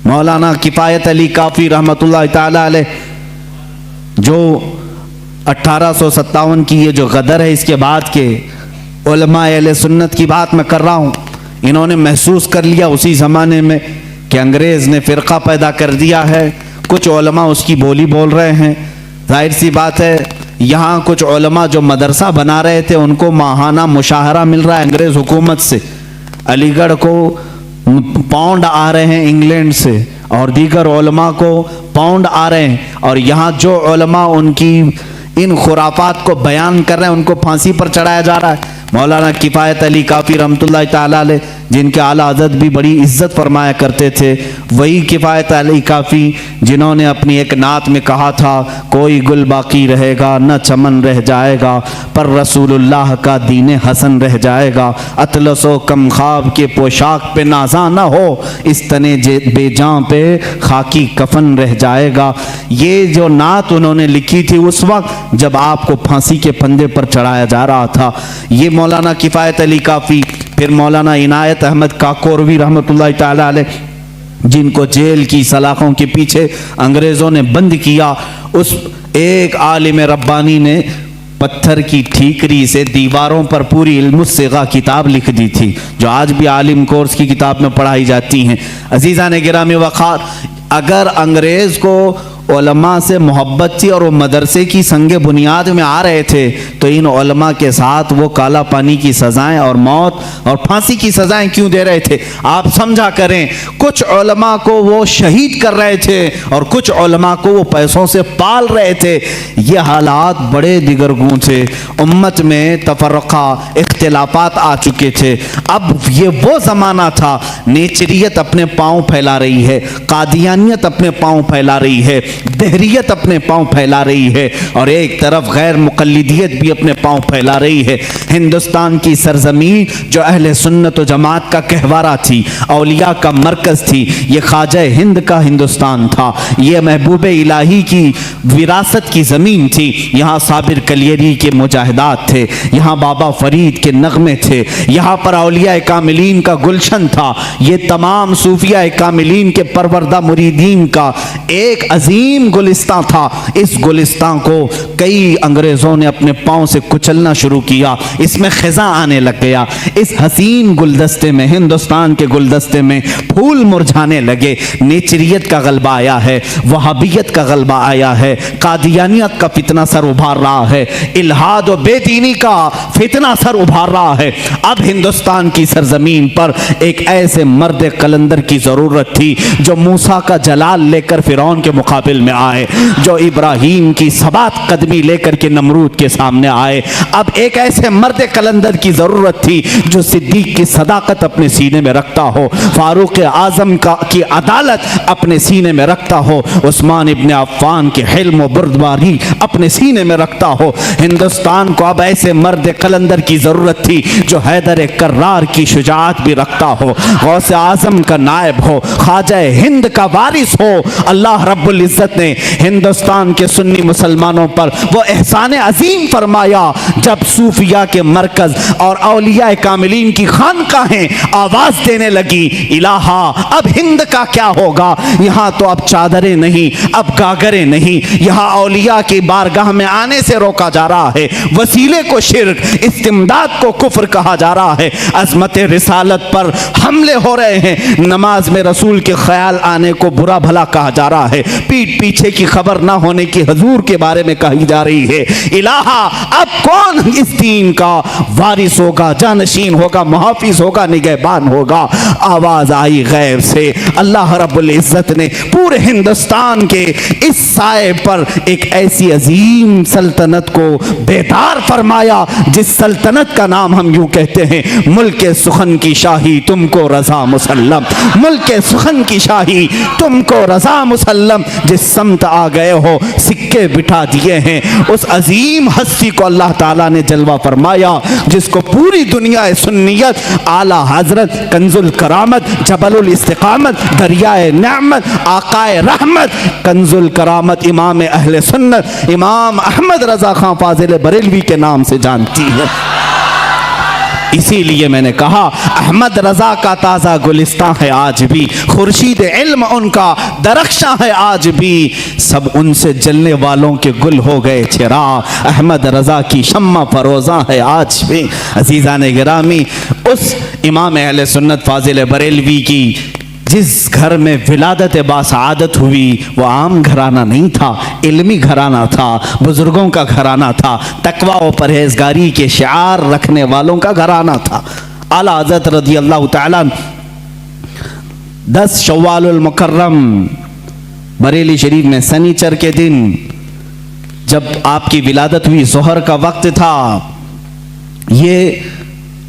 مولانا کفایت علی کافی رحمت اللہ تعالی علیہ، جو 1857 کی یہ جو غدر ہے اس کے بعد کے علماء اہل سنت کی بات میں کر رہا ہوں، انہوں نے محسوس کر لیا اسی زمانے میں کہ انگریز نے فرقہ پیدا کر دیا ہے. کچھ علماء اس کی بولی بول رہے ہیں. ظاہر سی بات ہے یہاں کچھ علماء جو مدرسہ بنا رہے تھے ان کو ماہانہ مشاہرہ مل رہا ہے انگریز حکومت سے. علی گڑھ کو پاؤنڈ آ رہے ہیں انگلینڈ سے، اور دیگر علماء کو پاؤنڈ آ رہے ہیں، اور یہاں جو علماء ان کی ان خرافات کو بیان کر رہے ہیں ان کو پھانسی پر چڑھایا جا رہا ہے. مولانا کفایت علی کافی رحمت اللہ تعالی علیہ، جن کے اعلیٰ حضرت بھی بڑی عزت فرمایا کرتے تھے، وہی کفایت علی کافی جنہوں نے اپنی ایک نعت میں کہا تھا، کوئی گل باقی رہے گا نہ چمن رہ جائے گا، پر رسول اللہ کا دین حسن رہ جائے گا. اطلس و کم خواب کے پوشاک پہ نازاں نہ ہو، اس تنے بے جاں پہ خاکی کفن رہ جائے گا. یہ جو نعت انہوں نے لکھی تھی اس وقت جب آپ کو پھانسی کے پھندے پر چڑھایا جا رہا تھا. یہ مولانا کفایت علی کافی، پھر مولانا عنایت احمد کاکوروی رحمت اللہ تعالی علیہ، جن کو جیل کی سلاخوں کے پیچھے انگریزوں نے بند کیا. اس ایک عالم ربانی نے پتھر کی ٹھیکری سے دیواروں پر پوری علم الصیغہ کتاب لکھ دی تھی، جو آج بھی عالم کورس کی کتاب میں پڑھائی جاتی ہیں۔ عزیزان گرامی وقار، اگر انگریز کو علماء سے محبت تھی اور وہ مدرسے کی سنگ بنیاد میں آ رہے تھے تو ان علماء کے ساتھ وہ کالا پانی کی سزائیں اور موت اور پھانسی کی سزائیں کیوں دے رہے تھے؟ آپ سمجھا کریں، کچھ علماء کو وہ شہید کر رہے تھے اور کچھ علماء کو وہ پیسوں سے پال رہے تھے۔ یہ حالات بڑے دیگرگوں تھے، امت میں تفرقہ، اختلافات آ چکے تھے۔ اب یہ وہ زمانہ تھا، نیچریت اپنے پاؤں پھیلا رہی ہے، قادیانیت اپنے پاؤں پھیلا رہی ہے، دہریت اپنے پاؤں پھیلا رہی ہے، اور ایک طرف غیر مقلدیت بھی اپنے پاؤں پھیلا رہی ہے۔ ہندوستان کی سرزمین جو اہل سنت و جماعت کا گہوارہ تھی، اولیاء کا مرکز تھی، یہ خواجہ ہند کا ہندوستان تھا، یہ محبوب الہی کی وراثت کی زمین تھی۔ یہاں صابر کلیری کے مجاہدات تھے، یہاں بابا فرید کے نغمے تھے، یہاں پر اولیاء کاملین کا گلشن تھا، یہ تمام صوفیاء کاملین کے پروردہ مریدین کا ایک عظیم گلستان تھا۔ اس گلستان کو کئی انگریزوں نے اپنے پاؤں سے کچلنا شروع کیا، اس میں خزاں آنے لگ گیا۔ اس حسین گلدستے میں، ہندوستان کے گلدستے میں پھول مرجھانے لگے۔ نیچریت کا غلبہ آیا ہے، وہابیت کا غلبہ آیا ہے، قادیانیت کا فتنہ سر ابھار رہا ہے، الہاد و بے دینی کا فتنہ سر ابھار رہا ہے۔ اب ہندوستان کی سرزمین پر ایک ایسے مرد قلندر کی ضرورت تھی جو موسیٰ کا جلال لے کر فرعون کے مقابل میں آئے، جو ابراہیم کی ثبات قدمی لے کر کے نمرود کے سامنے آئے۔ اب ایک ایسے مرد قلندر کی ضرورت تھی جو صدیق کی صداقت اپنے سینے میں رکھتا ہو، فاروق اعظم کی عدالت اپنے سینے میں رکھتا ہو، عثمان ابن عفان کے حلم و بردباری اپنے سینے میں رکھتا ہو۔ ہندوستان کو اب ایسے مرد قلندر کی ضرورت تھی جو حیدر کرار کی شجاعت بھی رکھتا ہو، غوث اعظم کا نائب ہو، خواجہ ہند کا وارث ہو۔ اللہ رب العزت نے ہندوستان کے سنی مسلمانوں پر وہ احسان عظیم فرمایا جب صوفیاء کے مرکز اور اولیاء کاملین کی خانقاہیں آواز دینے لگی، الہا اب ہند کا کیا ہوگا؟ یہاں تو اب چادریں نہیں، اب گاگریں نہیں، یہاں اولیاء کی بارگاہ میں آنے سے روکا جا رہا ہے، وسیلے کو شرک، استمداد کو کفر کہا جا رہا ہے، عظمت رسالت پر حملے ہو رہے ہیں، نماز میں رسول کے خیال آنے کو برا بھلا کہا جا رہا ہے، پیٹ پیچھے کی خبر نہ ہونے کی حضور کے بارے میں کہی جا رہی ہے۔ الہا اب کون اس دین کا وارث ہوگا، جانشین ہوگا، محافظ ہوگا، نگہبان ہوگا؟ آواز آئی غیب سے، اللہ رب العزت نے پورے ہندوستان کے اس سائے پر ایک ایسی عظیم سلطنت کو بیدار فرمایا جس سلطنت کا نام ہم یوں کہتے ہیں، ملک سخن کی شاہی تم کو رضا مسلم، ملک سخن کی شاہی تم کو رضا مسلم۔ جس سمت آ گئے ہو سکے بٹھا دیے ہیں، اس عظیم ہستی کو اللہ تعالیٰ نے جلوہ فرمایا جس کو پوری دنیا سنیت، اعلیٰ حضرت کنز الکرامت، جبل الاستقامت، دریائے نعمت، آقائے رحمت، کنز الکرامت امام اہل سنت امام احمد رضا خان فاضل بریلوی کے نام سے جانتی ہے۔ اسی لیے میں نے کہا احمد رضا کا تازہ گلستان ہے آج بھی، خورشید علم ان کا درخشاں ہے آج بھی، سب ان سے جلنے والوں کے گل ہو گئے چراغ، احمد رضا کی شمع فروزاں ہے آج بھی۔ عزیزان گرامی، اس امام اہل سنت فاضل بریلوی کی جس گھر میں ولادت باسعادت ہوئی وہ عام گھرانہ نہیں تھا، علمی گھرانہ تھا، بزرگوں کا گھرانہ تھا، تقوی و پرہیزگاری کے شعار رکھنے والوں کا گھرانہ تھا۔ اعلیٰ حضرت رضی اللہ تعالیٰ 10 شوال المکرم بریلی شریف میں سنیچر کے دن جب آپ کی ولادت ہوئی، ظہر کا وقت تھا، یہ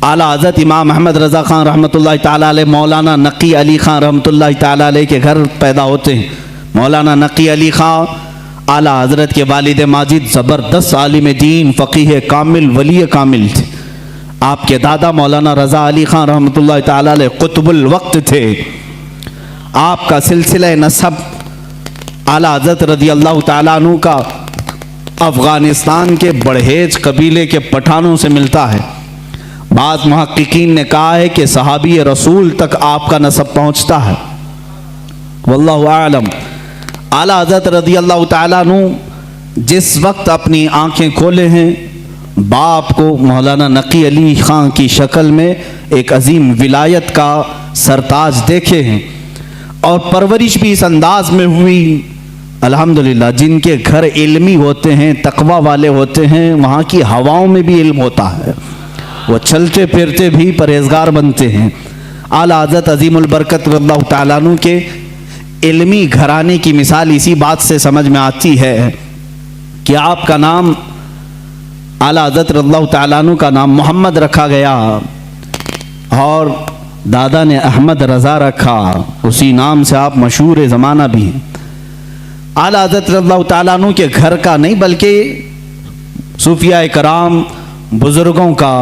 اعلیٰ حضرت امام احمد رضا خان رحمۃ اللہ تعالیٰ علیہ مولانا نقی علی خان رحمۃ اللہ تعالیٰ علیہ کے گھر پیدا ہوتے ہیں۔ مولانا نقی علی خان اعلیٰ حضرت کے والد ماجد زبردست عالم دین، فقیہ کامل، ولی کامل تھے۔ آپ کے دادا مولانا رضا علی خان رحمۃ اللہ تعالیٰ علیہ قطب الوقت تھے۔ آپ کا سلسلہ نسب اعلیٰ حضرت رضی اللہ تعالیٰ عنہ کا افغانستان کے بڑھیج قبیلے کے پٹھانوں سے ملتا ہے۔ بعض محققین نے کہا ہے کہ صحابی رسول تک آپ کا نسب پہنچتا ہے، واللہ اعلم۔ اعلیٰ حضرت رضی اللہ تعالیٰ عنہ جس وقت اپنی آنکھیں کھولے ہیں باپ کو مولانا نقی علی خان کی شکل میں ایک عظیم ولایت کا سرتاج دیکھے ہیں، اور پرورش بھی اس انداز میں ہوئی الحمدللہ۔ جن کے گھر علمی ہوتے ہیں، تقوی والے ہوتے ہیں، وہاں کی ہواؤں میں بھی علم ہوتا ہے، وہ چلتے پھرتے بھی پرہیزگار بنتے ہیں۔ اعلیٰ حضرت عظیم البرکت رضی اللہ تعالیٰ عنہ کے علمی گھرانے کی مثال اسی بات سے سمجھ میں آتی ہے کہ آپ کا نام، اعلیٰ حضرت رضی اللہ تعالیٰ عنہ کا نام محمد رکھا گیا اور دادا نے احمد رضا رکھا، اسی نام سے آپ مشہور زمانہ بھی ہیں۔ اعلیٰ حضرت رضی اللہ تعالیٰ عنہ کے گھر کا نہیں بلکہ صوفیاء کرام بزرگوں کا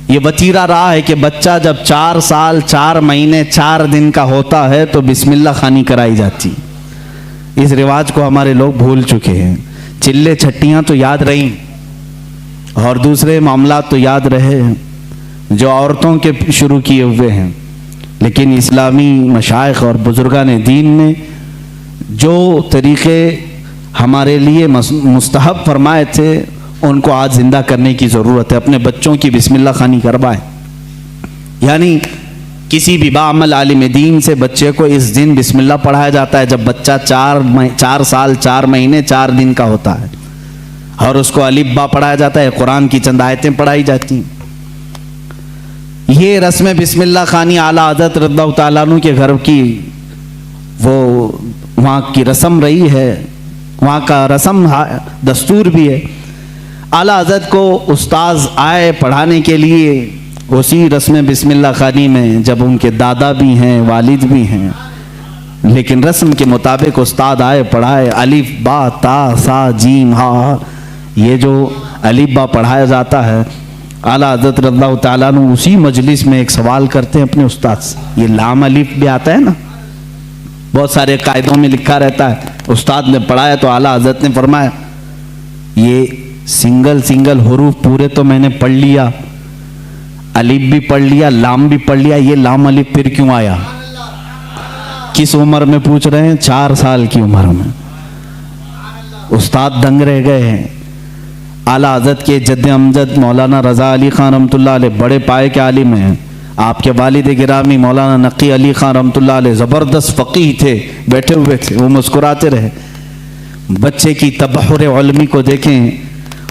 یہ وتیرہ رہا ہے کہ بچہ جب 4 سال 4 مہینے 4 دن کا ہوتا ہے تو بسم اللہ خوانی کرائی جاتی۔ اس رواج کو ہمارے لوگ بھول چکے ہیں۔ چلے چھٹیاں تو یاد رہیں اور دوسرے معاملات تو یاد رہے جو عورتوں کے شروع کیے ہوئے ہیں، لیکن اسلامی مشائخ اور بزرگان دین نے جو طریقے ہمارے لیے مستحب فرمائے تھے ان کو آج زندہ کرنے کی ضرورت ہے۔ اپنے بچوں کی بسم اللہ خوانی کروائیں، یعنی کسی بھی باعمل عالم دین سے بچے کو اس دن بسم اللہ پڑھایا جاتا ہے جب بچہ 4 سال 4 مہینے 4 دن کا ہوتا ہے، اور اس کو الف با پڑھایا جاتا ہے، قرآن کی چند آیتیں پڑھائی جاتی ہیں۔ یہ رسم بسم اللہ خوانی اعلیٰ حضرت رضی اللہ تعالیٰ عنہ کے گھر کی وہ وہاں کی رسم رہی ہے، وہاں کا رسم دستور بھی ہے۔ اعلیٰ حضرت کو استاذ آئے پڑھانے کے لیے اسی رسم بسم اللہ خوانی میں، جب ان کے دادا بھی ہیں والد بھی ہیں، لیکن رسم کے مطابق استاد آئے پڑھائے، الف با تا سا جیم ہا، یہ جو الف با پڑھایا جاتا ہے، اعلیٰ حضرت رضی اللہ تعالیٰ عنہ اسی مجلس میں ایک سوال کرتے ہیں اپنے استاد سے۔ یہ لام الف بھی آتا ہے نا، بہت سارے قاعدوں میں لکھا رہتا ہے، استاد نے پڑھایا تو اعلیٰ حضرت نے فرمایا یہ سنگل حروف پورے تو میں نے پڑھ لیا، الف بھی پڑھ لیا، لام بھی پڑھ لیا، یہ لام الف پھر کیوں آیا؟ کس عمر میں پوچھ رہے ہیں؟ 4 سال کی عمر میں۔ استاد دنگ رہ گئے ہیں۔ اعلیٰ حضرت کے جد امجد مولانا رضا علی خان رحمۃ اللہ علیہ بڑے پائے کے عالم ہیں، آپ کے والد گرامی مولانا نقی علی خان رحمۃ اللہ علیہ زبردست فقیہ تھے، بیٹھے ہوئے تھے، وہ مسکراتے رہے۔ بچے کی تبحر علمی کو دیکھیں،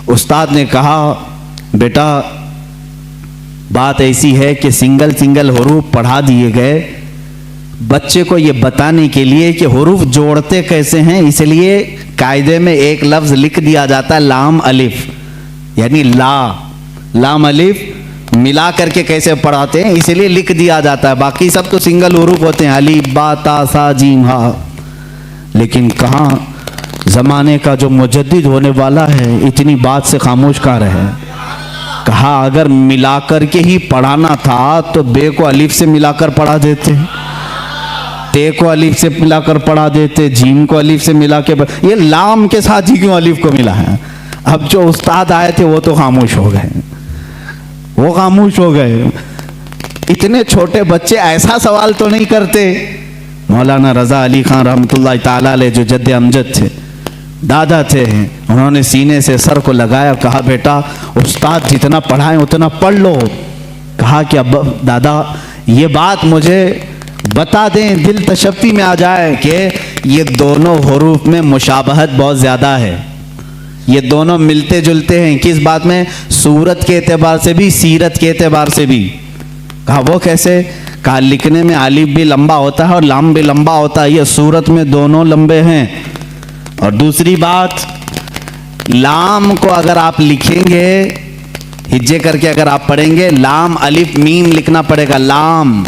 استاد نے کہا بیٹا بات ایسی ہے کہ سنگل حروف پڑھا دیے گئے، بچے کو یہ بتانے کے لیے کہ حروف جوڑتے کیسے ہیں، اس لیے قاعدے میں ایک لفظ لکھ دیا جاتا ہے لام الف، یعنی لام الف ملا کر کے کیسے پڑھاتے ہیں اس لیے لکھ دیا جاتا ہے، باقی سب تو سنگل حروف ہوتے ہیں، الف با تا سا جیم ہا۔ لیکن کہاں زمانے کا جو مجدد ہونے والا ہے اتنی بات سے خاموش کا رہے، کہا اگر ملا کر کے ہی پڑھانا تھا تو بے کو الف سے ملا کر پڑھا دیتے، تے کو الف سے ملا کر پڑھا دیتے، جیم کو الف سے ملا کے یہ لام کے ساتھ ہی کیوں الف کو ملا ہے؟ اب جو استاد آئے تھے وہ تو خاموش ہو گئے، وہ خاموش ہو گئے۔ اتنے چھوٹے بچے ایسا سوال تو نہیں کرتے۔ مولانا رضا علی خان رحمۃ اللہ تعالیٰ علیہ جو جد امجد تھے، دادا تھے، انہوں نے سینے سے سر کو لگایا، کہا بیٹا استاد جتنا پڑھائیں اتنا پڑھ لو۔ کہا کہ اب دادا یہ بات مجھے بتا دیں، دل تشفی میں آ جائے کہ یہ دونوں حروف میں مشابہت بہت زیادہ ہے، یہ دونوں ملتے جلتے ہیں۔ کس بات میں؟ صورت کے اعتبار سے بھی، سیرت کے اعتبار سے بھی۔ کہا وہ کیسے؟ کہا لکھنے میں الف بھی لمبا ہوتا ہے اور لام بھی لمبا ہوتا ہے، یہ صورت میں دونوں لمبے ہیں۔ اور دوسری بات، لام کو اگر آپ لکھیں گے ہجے کر کے، اگر آپ پڑھیں گے لام الف میم لکھنا پڑے گا، لام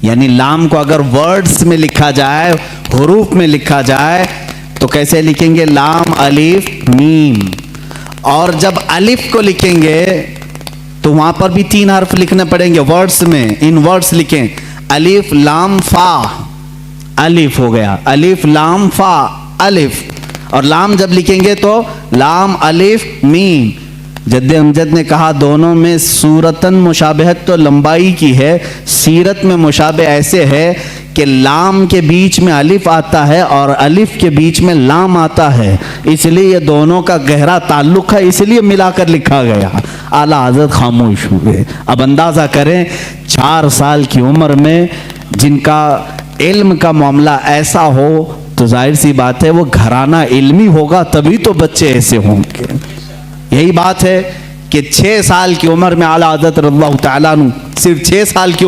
یعنی لام کو اگر ورڈز میں لکھا جائے، حروف میں لکھا جائے تو کیسے لکھیں گے؟ لام الف میم۔ اور جب الف کو لکھیں گے تو وہاں پر بھی 3 حرف لکھنے پڑیں گے ورڈز میں، ان ورڈز لکھیں الف لام فا، الف ہو گیا، الف لام فا الف، اور لام جب لکھیں گے تو لام الف میم۔ جد امجد نے کہا دونوں میں صورتاً مشابہت تو لمبائی کی ہے، سیرت میں مشابہ ایسے ہے کہ لام کے بیچ میں الف آتا ہے اور الف کے بیچ میں لام آتا ہے، اس لیے یہ دونوں کا گہرا تعلق ہے، اس لیے ملا کر لکھا گیا۔ اعلیٰ حضرت خاموش ہوئے۔ اب اندازہ کریں 4 سال کی عمر میں جن کا علم کا معاملہ ایسا ہو تو ظاہر سی بات ہے وہ گھرانہ علمی ہوگا، تبھی تو بچے ایسے ہوں گے۔ یہی بات ہے کہ 6 سال کی عمر میں اعلیٰ حضرت رضی اللہ تعالیٰ عنہ، صرف 6 سال کی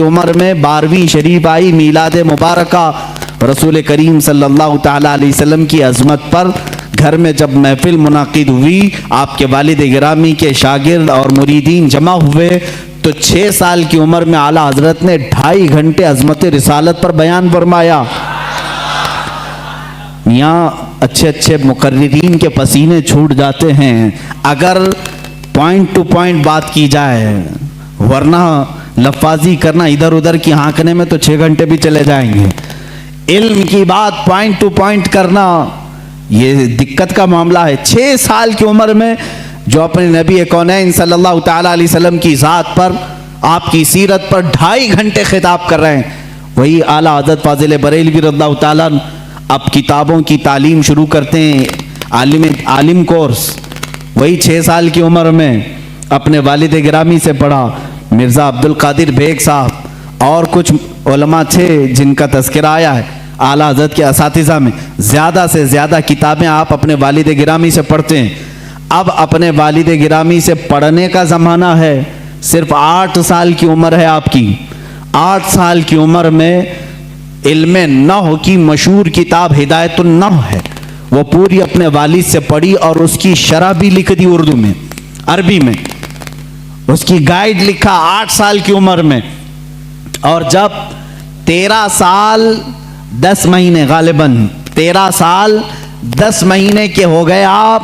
عمر میں 12ویں شریف آئی میلاد مبارکہ، رسول کریم صلی اللہ تعالیٰ علیہ وسلم کی عظمت پر گھر میں جب محفل منعقد ہوئی، آپ کے والد گرامی کے شاگرد اور مریدین جمع ہوئے تو 6 سال کی عمر میں اعلیٰ حضرت نے 2.5 گھنٹے عظمت رسالت پر بیان فرمایا۔ میاں اچھے مقررین کے پسینے چھوٹ جاتے ہیں اگر پوائنٹ ٹو پوائنٹ بات کی جائے، ورنہ لفاظی کرنا ادھر ادھر کی ہانکنے میں تو 6 گھنٹے بھی چلے جائیں گے۔ علم کی بات پوائنٹ ٹو پوائنٹ کرنا یہ دقت کا معاملہ ہے۔ 6 سال کی عمر میں جو اپنے نبی کونین صلی اللہ تعالیٰ علیہ وسلم کی ذات پر، آپ کی سیرت پر 2.5 گھنٹے خطاب کر رہے ہیں، وہی اعلیٰ حضرت فاضل بریلوی رضی اللہ تعالیٰ اب کتابوں کی تعلیم شروع کرتے ہیں، عالم کورس، وہی 6 سال کی عمر میں اپنے والد گرامی سے پڑھا۔ مرزا عبد القادر بیگ صاحب اور کچھ علماء تھے جن کا تذکرہ آیا ہے اعلیٰ حضرت کے اساتذہ میں، زیادہ سے زیادہ کتابیں آپ اپنے والد گرامی سے پڑھتے ہیں۔ اب اپنے والد گرامی سے پڑھنے کا زمانہ ہے، صرف 8 سال کی عمر ہے آپ کی۔ 8 سال کی عمر میں علم نحو کی مشہور کتاب ہدایت النحو ہے، وہ پوری اپنے والد سے پڑھی اور اس کی شرح بھی لکھ دی اردو میں، عربی میں، اس کی گائیڈ لکھا 8 سال کی عمر میں۔ اور جب 13 سال 10 مہینے، غالباً 13 سال 10 مہینے کے ہو گئے، آپ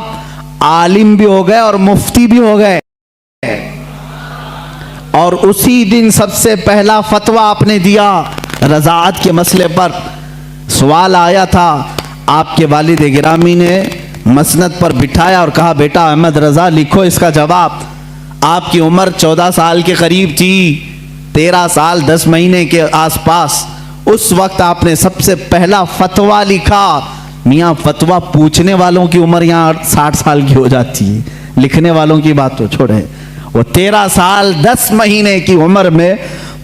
عالم بھی ہو گئے اور مفتی بھی ہو گئے، اور اسی دن سب سے پہلا فتویٰ آپ نے دیا رضاعت کے مسئلے پر۔ سوال آیا تھا، آپ کے والد گرامی نے مسند پر بٹھایا اور کہا بیٹا احمد رضا لکھو اس کا جواب۔ آپ کی عمر 14 سال کے قریب تھی، 13 سال 10 مہینے کے آس پاس۔ اس وقت آپ نے سب سے پہلا فتویٰ لکھا۔ میاں فتویٰ پوچھنے والوں کی عمر یہاں 60 سال کی ہو جاتی ہے، لکھنے والوں کی بات تو چھوڑے۔ وہ 13 سال 10 مہینے کی عمر میں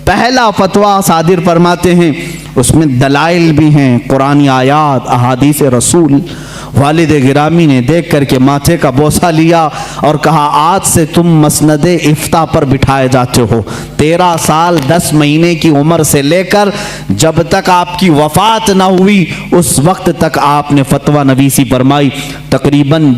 پہلا فتویٰ صادر فرماتے ہیں، اس میں دلائل بھی ہیں، قرآنی آیات، احادیث رسول۔ والد گرامی نے دیکھ کر کے ماتھے کا بوسہ لیا اور کہا آج سے تم مسند افتاء پر بٹھائے جاتے ہو۔ 13 سال 10 مہینے کی عمر سے لے کر جب تک آپ کی وفات نہ ہوئی اس وقت تک آپ نے فتویٰ نویسی فرمائی۔ تقریباً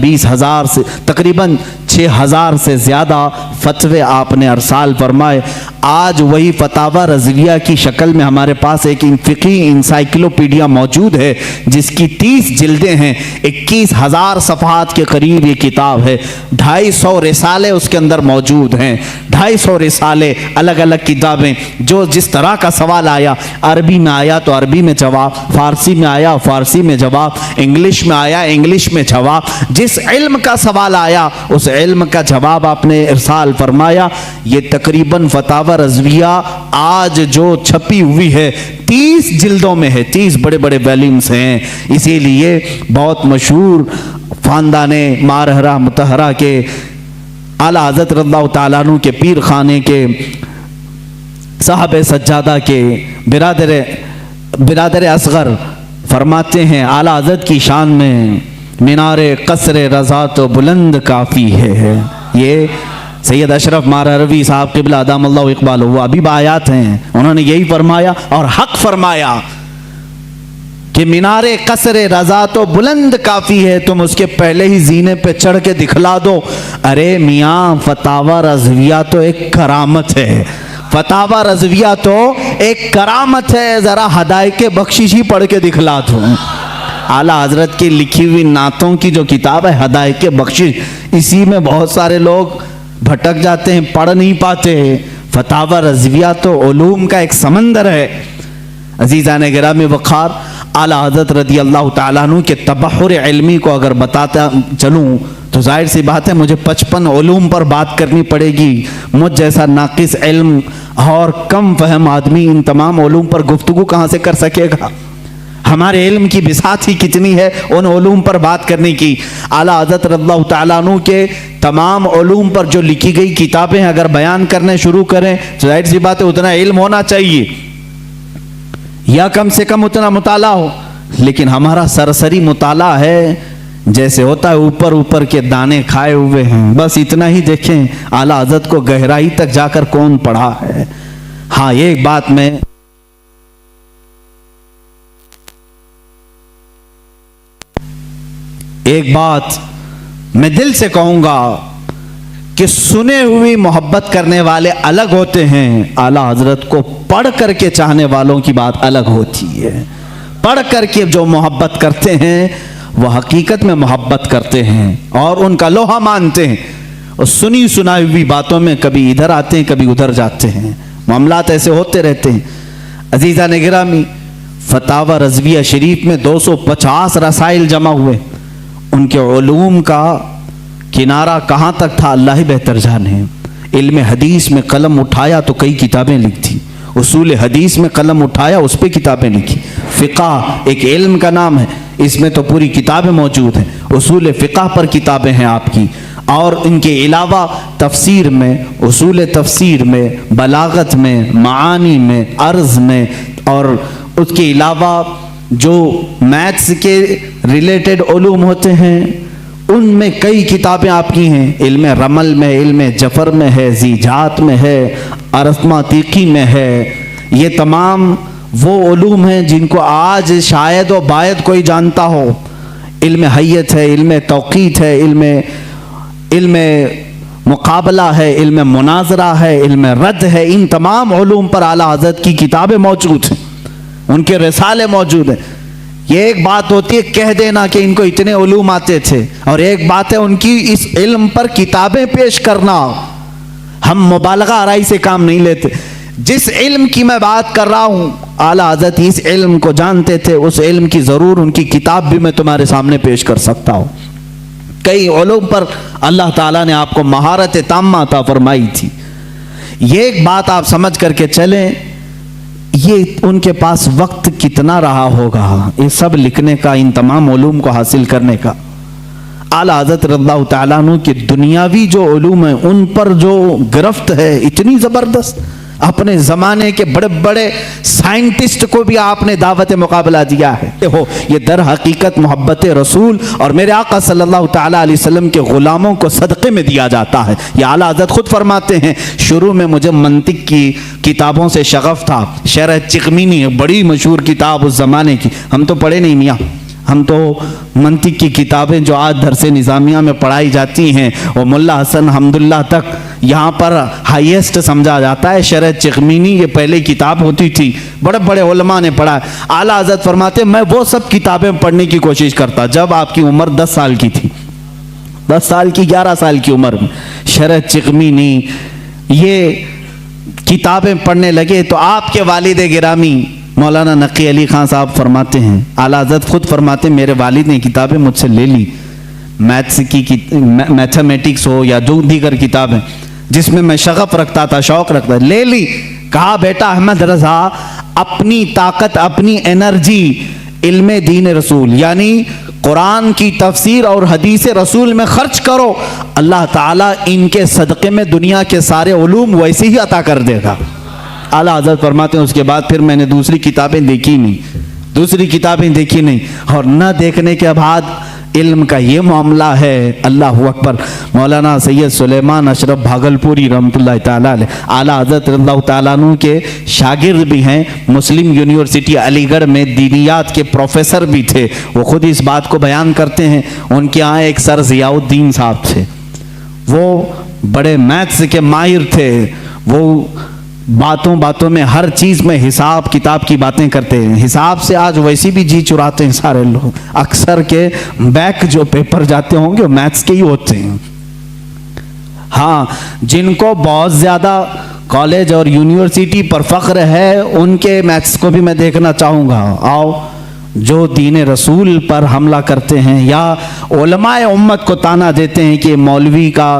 6,000 سے زیادہ فتوے آپ نے ارسال فرمائے۔ آج وہی فتاوی رضویہ کی شکل میں ہمارے پاس ایک فقہی انسائکلوپیڈیا موجود ہے جس کی 30 جلدیں ہیں، 21,000 صفحات کے قریب یہ کتاب ہے، 250 رسالے اس کے اندر موجود ہیں، 250 رسالے، الگ الگ کتابیں، جو جس طرح کا سوال آیا، عربی میں آیا تو عربی میں جواب، فارسی میں آیا فارسی میں جواب، انگلش میں آیا انگلش میں جواب، جس علم کا سوال آیا اس علم کا جواب آپ نے ارسال فرمایا۔ یہ تقریباً فتاوی رضویہ آج جو چھپی ہوئی ہے 30 جلدوں میں ہے، 30 بڑے بڑے والیومز ہیں۔ اسی لیے بہت مشہور خاندان مارہرہ مطہرہ کے اعلیٰ حضرت رضی اللہ تعالیٰ عنہ کے پیر خانے کے صاحب سجادہ کے برادر اصغر فرماتے ہیں اعلیٰ حضرت کی شان میں مینار قصر رضا تو بلند کافی ہے۔ یہ سید اشرف مارہروی صاحب قبلہ ادام اللہ اقبالہ وہ ابھی آیات ہیں، انہوں نے یہی فرمایا اور حق فرمایا کہ مینار قصر رضا تو بلند کافی ہے، تم اس کے پہلے ہی زینے پہ چڑھ کے دکھلا دو۔ ارے میاں فتاوی رضویہ تو ایک کرامت ہے، فتاوی رضویہ تو ایک کرامت ہے، ذرا ہدایت بخشش ہی پڑھ کے دکھلا دو۔ اعلیٰ حضرت کی لکھی ہوئی نعتوں کی جو کتاب ہے ہدایت بخشش، اسی میں بہت سارے لوگ بھٹک جاتے ہیں، پڑھ نہیں پاتے۔ فتاوی رضویہ تو علوم کا ایک سمندر ہے۔ عزیزان گرامی وقار، اعلیٰ حضرت رضی اللہ تعالیٰ عنہ کے تبحر علمی کو اگر بتاتا چلوں تو ظاہر سی بات ہے مجھے 55 علوم پر بات کرنی پڑے گی۔ مجھ جیسا ناقص علم اور کم فہم آدمی ان تمام علوم پر گفتگو کہاں سے کر سکے گا؟ ہمارے علم کی بساط ہی کتنی ہے ان علوم پر بات کرنے کی۔ اعلیٰ حضرت رضی اللہ تعالیٰ عنہ کے تمام علوم پر جو لکھی گئی کتابیں اگر بیان کرنے شروع کریں تو ظاہر سی بات ہے اتنا علم ہونا چاہیے یا کم سے کم اتنا مطالعہ ہو، لیکن ہمارا سرسری مطالعہ ہے جیسے ہوتا ہے اوپر اوپر کے دانے کھائے ہوئے ہیں، بس اتنا ہی دیکھیں اعلیٰ حضرت کو گہرائی تک جا کر کون پڑھا ہے۔ ہاں ایک بات میں دل سے کہوں گا کہ سنے ہوئی محبت کرنے والے الگ ہوتے ہیں، اعلیٰ حضرت کو پڑھ کر کے چاہنے والوں کی بات الگ ہوتی ہے۔ پڑھ کر کے جو محبت کرتے ہیں وہ حقیقت میں محبت کرتے ہیں اور ان کا لوہا مانتے ہیں، اور سنی سنائی ہوئی باتوں میں کبھی ادھر آتے ہیں کبھی ادھر جاتے ہیں، معاملات ایسے ہوتے رہتے ہیں۔ عزیزان گرامی، فتاوی رضویہ شریف میں 250 رسائل جمع ہوئے، ان کے علوم کا کنارہ کہاں تک تھا اللہ ہی بہتر جانے۔ علم حدیث میں قلم اٹھایا تو کئی کتابیں لکھی، اصول حدیث میں قلم اٹھایا اس پہ کتابیں لکھی، فقہ ایک علم کا نام ہے، اس میں تو پوری کتابیں موجود ہیں، اصول فقہ پر کتابیں ہیں آپ کی، اور ان کے علاوہ تفسیر میں، اصول تفسیر میں، بلاغت میں، معانی میں، عرض میں، اور اس کے علاوہ جو میتھس کے ریلیٹڈ علوم ہوتے ہیں ان میں کئی کتابیں آپ کی ہیں، علم رمل میں، علم جفر میں ہے، زیجات میں ہے، ارثماتیقی میں ہے۔ یہ تمام وہ علوم ہیں جن کو آج شاید و باید کوئی جانتا ہو۔ علم حیت ہے، علم توقیت ہے، علم مقابلہ ہے، علم مناظرہ ہے، علم رد ہے، ان تمام علوم پر اعلیٰ حضرت کی کتابیں موجود ہیں، ان کے رسالے موجود ہیں۔ یہ ایک بات ہوتی ہے کہہ دینا کہ ان کو اتنے علوم آتے تھے، اور ایک بات ہے ان کی اس علم پر کتابیں پیش کرنا۔ ہم مبالغہ آرائی سے کام نہیں لیتے۔ جس علم کی میں بات کر رہا ہوں اعلیٰ حضرت اس علم کو جانتے تھے، اس علم کی ضرور ان کی کتاب بھی میں تمہارے سامنے پیش کر سکتا ہوں۔ کئی علوم پر اللہ تعالیٰ نے آپ کو مہارت تامہ عطا فرمائی تھی۔ یہ ایک بات آپ سمجھ کر کے چلیں، یہ ان کے پاس وقت کتنا رہا ہوگا یہ سب لکھنے کا، ان تمام علوم کو حاصل کرنے کا۔ اعلیٰ حضرت رضی اللہ تعالیٰ عنہ کی دنیاوی جو علوم ہیں ان پر جو گرفت ہے اتنی زبردست، اپنے زمانے کے بڑے بڑے سائنٹسٹ کو بھی آپ نے دعوت مقابلہ دیا ہے۔ یہ در حقیقت محبت رسول اور میرے آقا صلی اللہ تعالیٰ علیہ وسلم کے غلاموں کو صدقے میں دیا جاتا ہے۔ یہ اعلیٰ حضرت خود فرماتے ہیں، شروع میں مجھے منطق کی کتابوں سے شغف تھا، شرح چغمینی بڑی مشہور کتاب اس زمانے کی، ہم تو پڑھے نہیں میاں، ہم تو منطق کی کتابیں جو آج درس نظامیہ میں پڑھائی جاتی ہیں وہ ملا حسن حمداللہ تک یہاں پر ہائیسٹ سمجھا جاتا ہے۔ شرح چغمینی یہ پہلے کتاب ہوتی تھی، بڑے بڑے علماء نے پڑھا۔ اعلیٰ حضرت فرماتے میں وہ سب کتابیں پڑھنے کی کوشش کرتا جب آپ کی عمر 10 سال کی تھی، 10 سال کی 11 سال کی عمر میں شرح چغمینی یہ کتابیں پڑھنے لگے تو آپ کے والد گرامی مولانا نقی علی خان صاحب فرماتے ہیں، اعلیٰ حضرت خود فرماتے ہیں میرے والد نے کتابیں مجھ سے لے لی، میتھس کی میتھمیٹکس ہو یا جو دیگر کتابیں جس میں میں شغف رکھتا تھا، شوق رکھتا تھا، لے لی۔ کہا بیٹا احمد رضا اپنی طاقت، اپنی انرجی علم دین رسول یعنی قرآن کی تفسیر اور حدیث رسول میں خرچ کرو، اللہ تعالیٰ ان کے صدقے میں دنیا کے سارے علوم ویسے ہی عطا کر دے گا۔ اعلیٰ حضرت فرماتے ہیں اس کے بعد پھر میں نے دوسری کتابیں دیکھی نہیں، اور نہ دیکھنے کے بعد علم کا یہ معاملہ ہے۔ اللہ اکبر۔ مولانا سید سلیمان اشرف بھاگلپوری رحمۃ اللہ تعالیٰ علیہ اعلیٰ حضرت رضی اللہ تعالیٰ عنہ کے شاگرد بھی ہیں، مسلم یونیورسٹی علی گڑھ میں دینیات کے پروفیسر بھی تھے، وہ خود اس بات کو بیان کرتے ہیں۔ ان کے یہاں ایک سر ضیاء الدین صاحب تھے، وہ بڑے میتھس کے ماہر تھے، وہ باتوں میں ہر چیز میں حساب کتاب کی باتیں کرتے ہیں۔ حساب سے آج ویسی بھی جی چراتے ہیں سارے لوگ، اکثر کے بیک جو پیپر جاتے ہوں گے میتھس کے ہی ہوتے ہیں۔ ہاں جن کو بہت زیادہ کالج اور یونیورسٹی پر فخر ہے ان کے میتھس کو بھی میں دیکھنا چاہوں گا۔ آؤ جو دین رسول پر حملہ کرتے ہیں یا علماء امت کو تانا دیتے ہیں کہ مولوی کا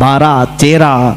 12, 13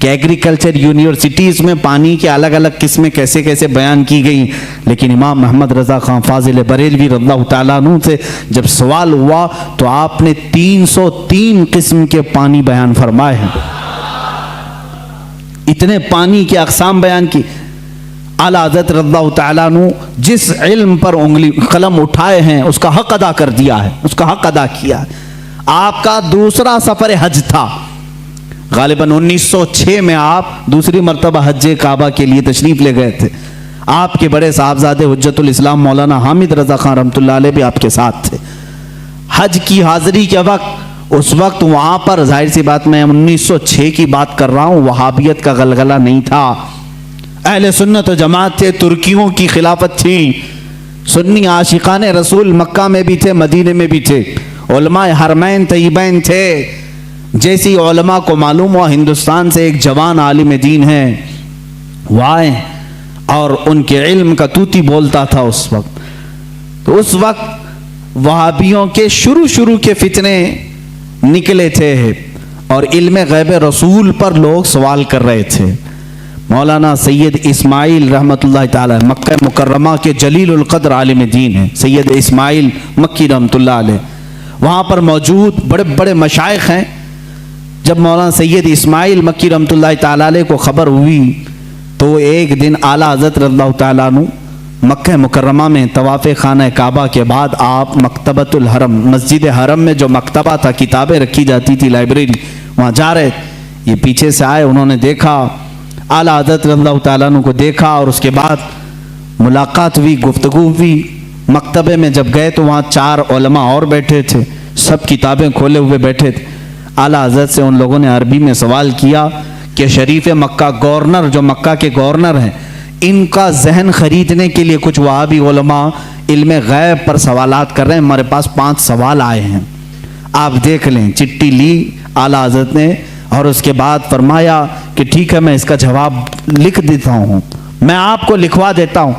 کہ ایگریکلچر یونیورسٹیز میں پانی کے الگ الگ قسمیں کیسے کیسے بیان کی گئی، لیکن امام محمد رضا خان فاضل بریلوی رضی اللہ تعالیٰ عنہ سے جب سوال ہوا تو آپ نے 303 قسم کے پانی بیان فرمائے ہیں، اتنے پانی کے اقسام بیان کی۔ اعلیٰ حضرت رضی اللہ تعالیٰ عنہ جس علم پر انگلی قلم اٹھائے ہیں اس کا حق ادا کر دیا ہے، اس کا حق ادا کیا ہے۔ آپ کا دوسرا سفر حج تھا، غالباً 1906 میں آپ دوسری مرتبہ حج کعبہ کے لیے تشریف لے گئے تھے۔ آپ کے بڑے صاحبزادے حجت الاسلام مولانا حامد رضا خان رحمۃ اللہ علیہ بھی آپ کے ساتھ تھے۔ حج کی حاضری کے وقت، اس وقت وہاں پر ظاہر سی بات میں 1906 کی بات کر رہا ہوں، وہابیت کا غلغلہ نہیں تھا، اہل سنت و جماعت تھے، ترکیوں کی خلافت تھی، سنی عاشقان رسول مکہ میں بھی تھے، مدینے میں بھی تھے، علماء حرمین طیبین تھے۔ جیسی علماء کو معلوم ہوا ہندوستان سے ایک جوان عالم دین ہے، وہ آئے اور ان کے علم کا توتی بولتا تھا اس وقت۔ تو اس وقت وہابیوں کے شروع کے فتنے نکلے تھے اور علم غیب رسول پر لوگ سوال کر رہے تھے۔ مولانا سید اسماعیل رحمۃ اللہ تعالی مکہ مکرمہ کے جلیل القدر عالم دین ہیں، سید اسماعیل مکی رحمۃ اللہ علیہ، وہاں پر موجود بڑے بڑے مشائخ ہیں۔ جب مولانا سید اسماعیل مکی رحمۃ اللہ تعالی علیہ کو خبر ہوئی تو ایک دن اعلیٰ حضرت رضی اللہ تعالیٰ عنہ مکہ مکرمہ میں طواف خانہ کعبہ کے بعد آپ مکتبۃ الحرم، مسجد حرم میں جو مکتبہ تھا، کتابیں رکھی جاتی تھی، لائبریری، وہاں جا رہے، یہ پیچھے سے آئے، انہوں نے دیکھا، اعلیٰ حضرت رضی اللہ تعالیٰ عنہ کو دیکھا اور اس کے بعد ملاقات ہوئی، گفتگو ہوئی۔ مکتبے میں جب گئے تو وہاں 4 علماء اور بیٹھے تھے، سب کتابیں کھولے ہوئے بیٹھے تھے۔ اعلیٰ حضرت سے ان لوگوں نے عربی میں سوال کیا کہ شریف مکہ گورنر، جو مکہ کے گورنر ہیں، ان کا ذہن خریدنے کے لیے کچھ وہابی علماء علم غیب پر سوالات کر رہے ہیں، ہمارے پاس 5 سوال آئے ہیں، آپ دیکھ لیں۔ چٹھی لی اعلیٰ حضرت نے اور اس کے بعد فرمایا کہ ٹھیک ہے، میں اس کا جواب لکھ دیتا ہوں، میں آپ کو لکھوا دیتا ہوں۔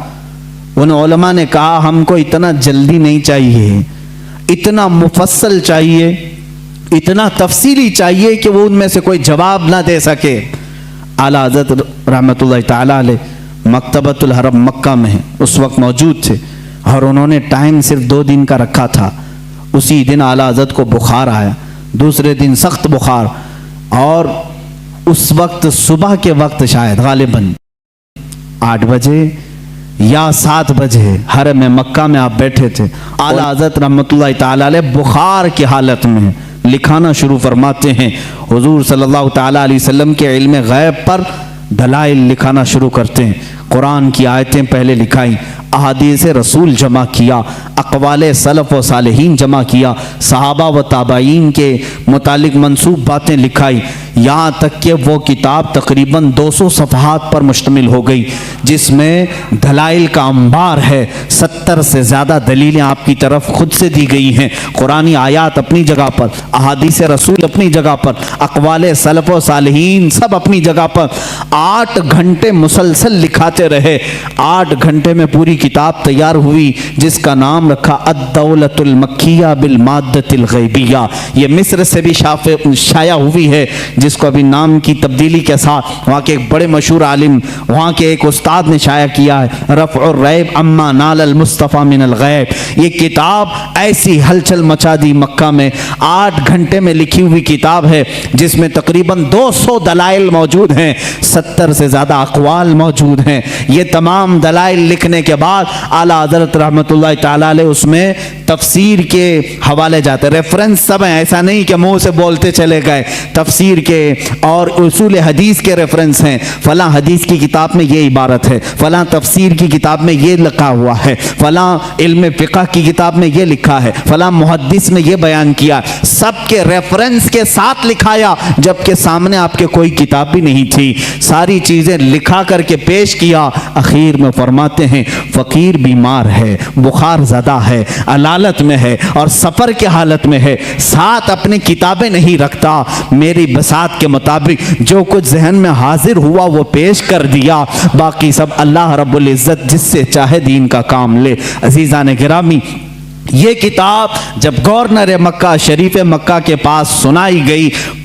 ان علماء نے کہا ہم کو اتنا جلدی نہیں چاہیے، اتنا مفصل چاہیے، اتنا تفصیلی چاہیے کہ وہ ان میں سے کوئی جواب نہ دے سکے۔ اعلیٰ حضرت رحمۃ اللہ تعالیٰ علیہ مکتبۃ الحرم مکہ میں اس وقت موجود تھے اور انہوں نے ٹائم صرف 2 دن کا رکھا تھا۔ اسی دن اعلیٰ حضرت کو بخار آیا، دوسرے دن سخت بخار، اور اس وقت صبح کے وقت شاید غالباً 8 بجے یا 7 بجے حرم مکہ میں آپ بیٹھے تھے۔ اعلیٰ حضرت رحمۃ اللہ تعالیٰ علیہ بخار کی حالت میں لکھانا شروع فرماتے ہیں، حضور صلی اللہ تعالیٰ علیہ وسلم کے علم غیب پر دلائل لکھانا شروع کرتے ہیں۔ قرآن کی آیتیں پہلے لکھائیں، احادیث رسول جمع کیا، اقوال سلف و صالحین جمع کیا، صحابہ و تابعین کے متعلق منسوب باتیں لکھائی، یہاں تک کہ وہ کتاب تقریباً 200 صفحات پر مشتمل ہو گئی، جس میں دلائل کا انبار ہے۔ 70 سے زیادہ دلیلیں آپ کی طرف خود سے دی گئی ہیں، قرآنی آیات اپنی جگہ پر، احادیث رسول اپنی جگہ پر، اقوال سلف و صالحین سب اپنی جگہ پر۔ 8 گھنٹے مسلسل لکھاتے رہے، 8 گھنٹے میں پوری کتاب تیار ہوئی، جس کا نام رکھا الدولۃ المکیہ بالمادۃ الغیبیہ۔ یہ مصر سے بھی شائع ہوئی ہے، جس کو ابھی نام کی تبدیلی کے ساتھ وہاں کے ایک بڑے مشہور عالم، وہاں کے ایک استاد نے شائع کیا ہے، رفع الریب اما نال المصطفیٰ من الغیب۔ یہ کتاب ایسی ہلچل مچا دی مکہ میں، 8 گھنٹے میں لکھی ہوئی کتاب ہے، جس میں تقریباً 200 دلائل موجود ہیں، 70 سے زیادہ اقوال موجود ہیں۔ یہ تمام دلائل لکھنے کے بعد اعلیٰ حضرت رحمۃ اللہ تعالیٰ علیہ اس میں تفسیر کے حوالے جاتے، ریفرنس سب ہیں، ایسا نہیں کہ منہ سے بولتے چلے گئے، تفسیر کے اور اصول حدیث کے ریفرنس ہیں، فلاں حدیث کی کتاب میں یہ عبارت ہے، فلاں تفسیر کی کتاب میں یہ لکھا ہوا ہے، فلاں علم فقہ کی کتاب میں یہ لکھا ہے، فلاں محدث نے یہ بیان کیا، سب کے ریفرنس کے ساتھ لکھایا، جبکہ سامنے آپ کے کوئی کتاب بھی نہیں تھی، ساری چیزیں لکھا کر کے پیش کیا۔ اخیر میں فرماتے ہیں فقیر بیمار ہے، بخار زدہ ہے، علالت میں ہے اور سفر کے حالت میں ہے، ساتھ اپنی کتابیں نہیں رکھتا، میری بساط کے مطابق جو کچھ ذہن میں حاضر ہوا وہ پیش کر دیا، باقی سب اللہ رب العزت جس سے چاہے دین کا کام لے۔ عزیزان گرامی، یہ کتاب جب گورنر مکہ شریف مکہ کے پاس سنائی گئی،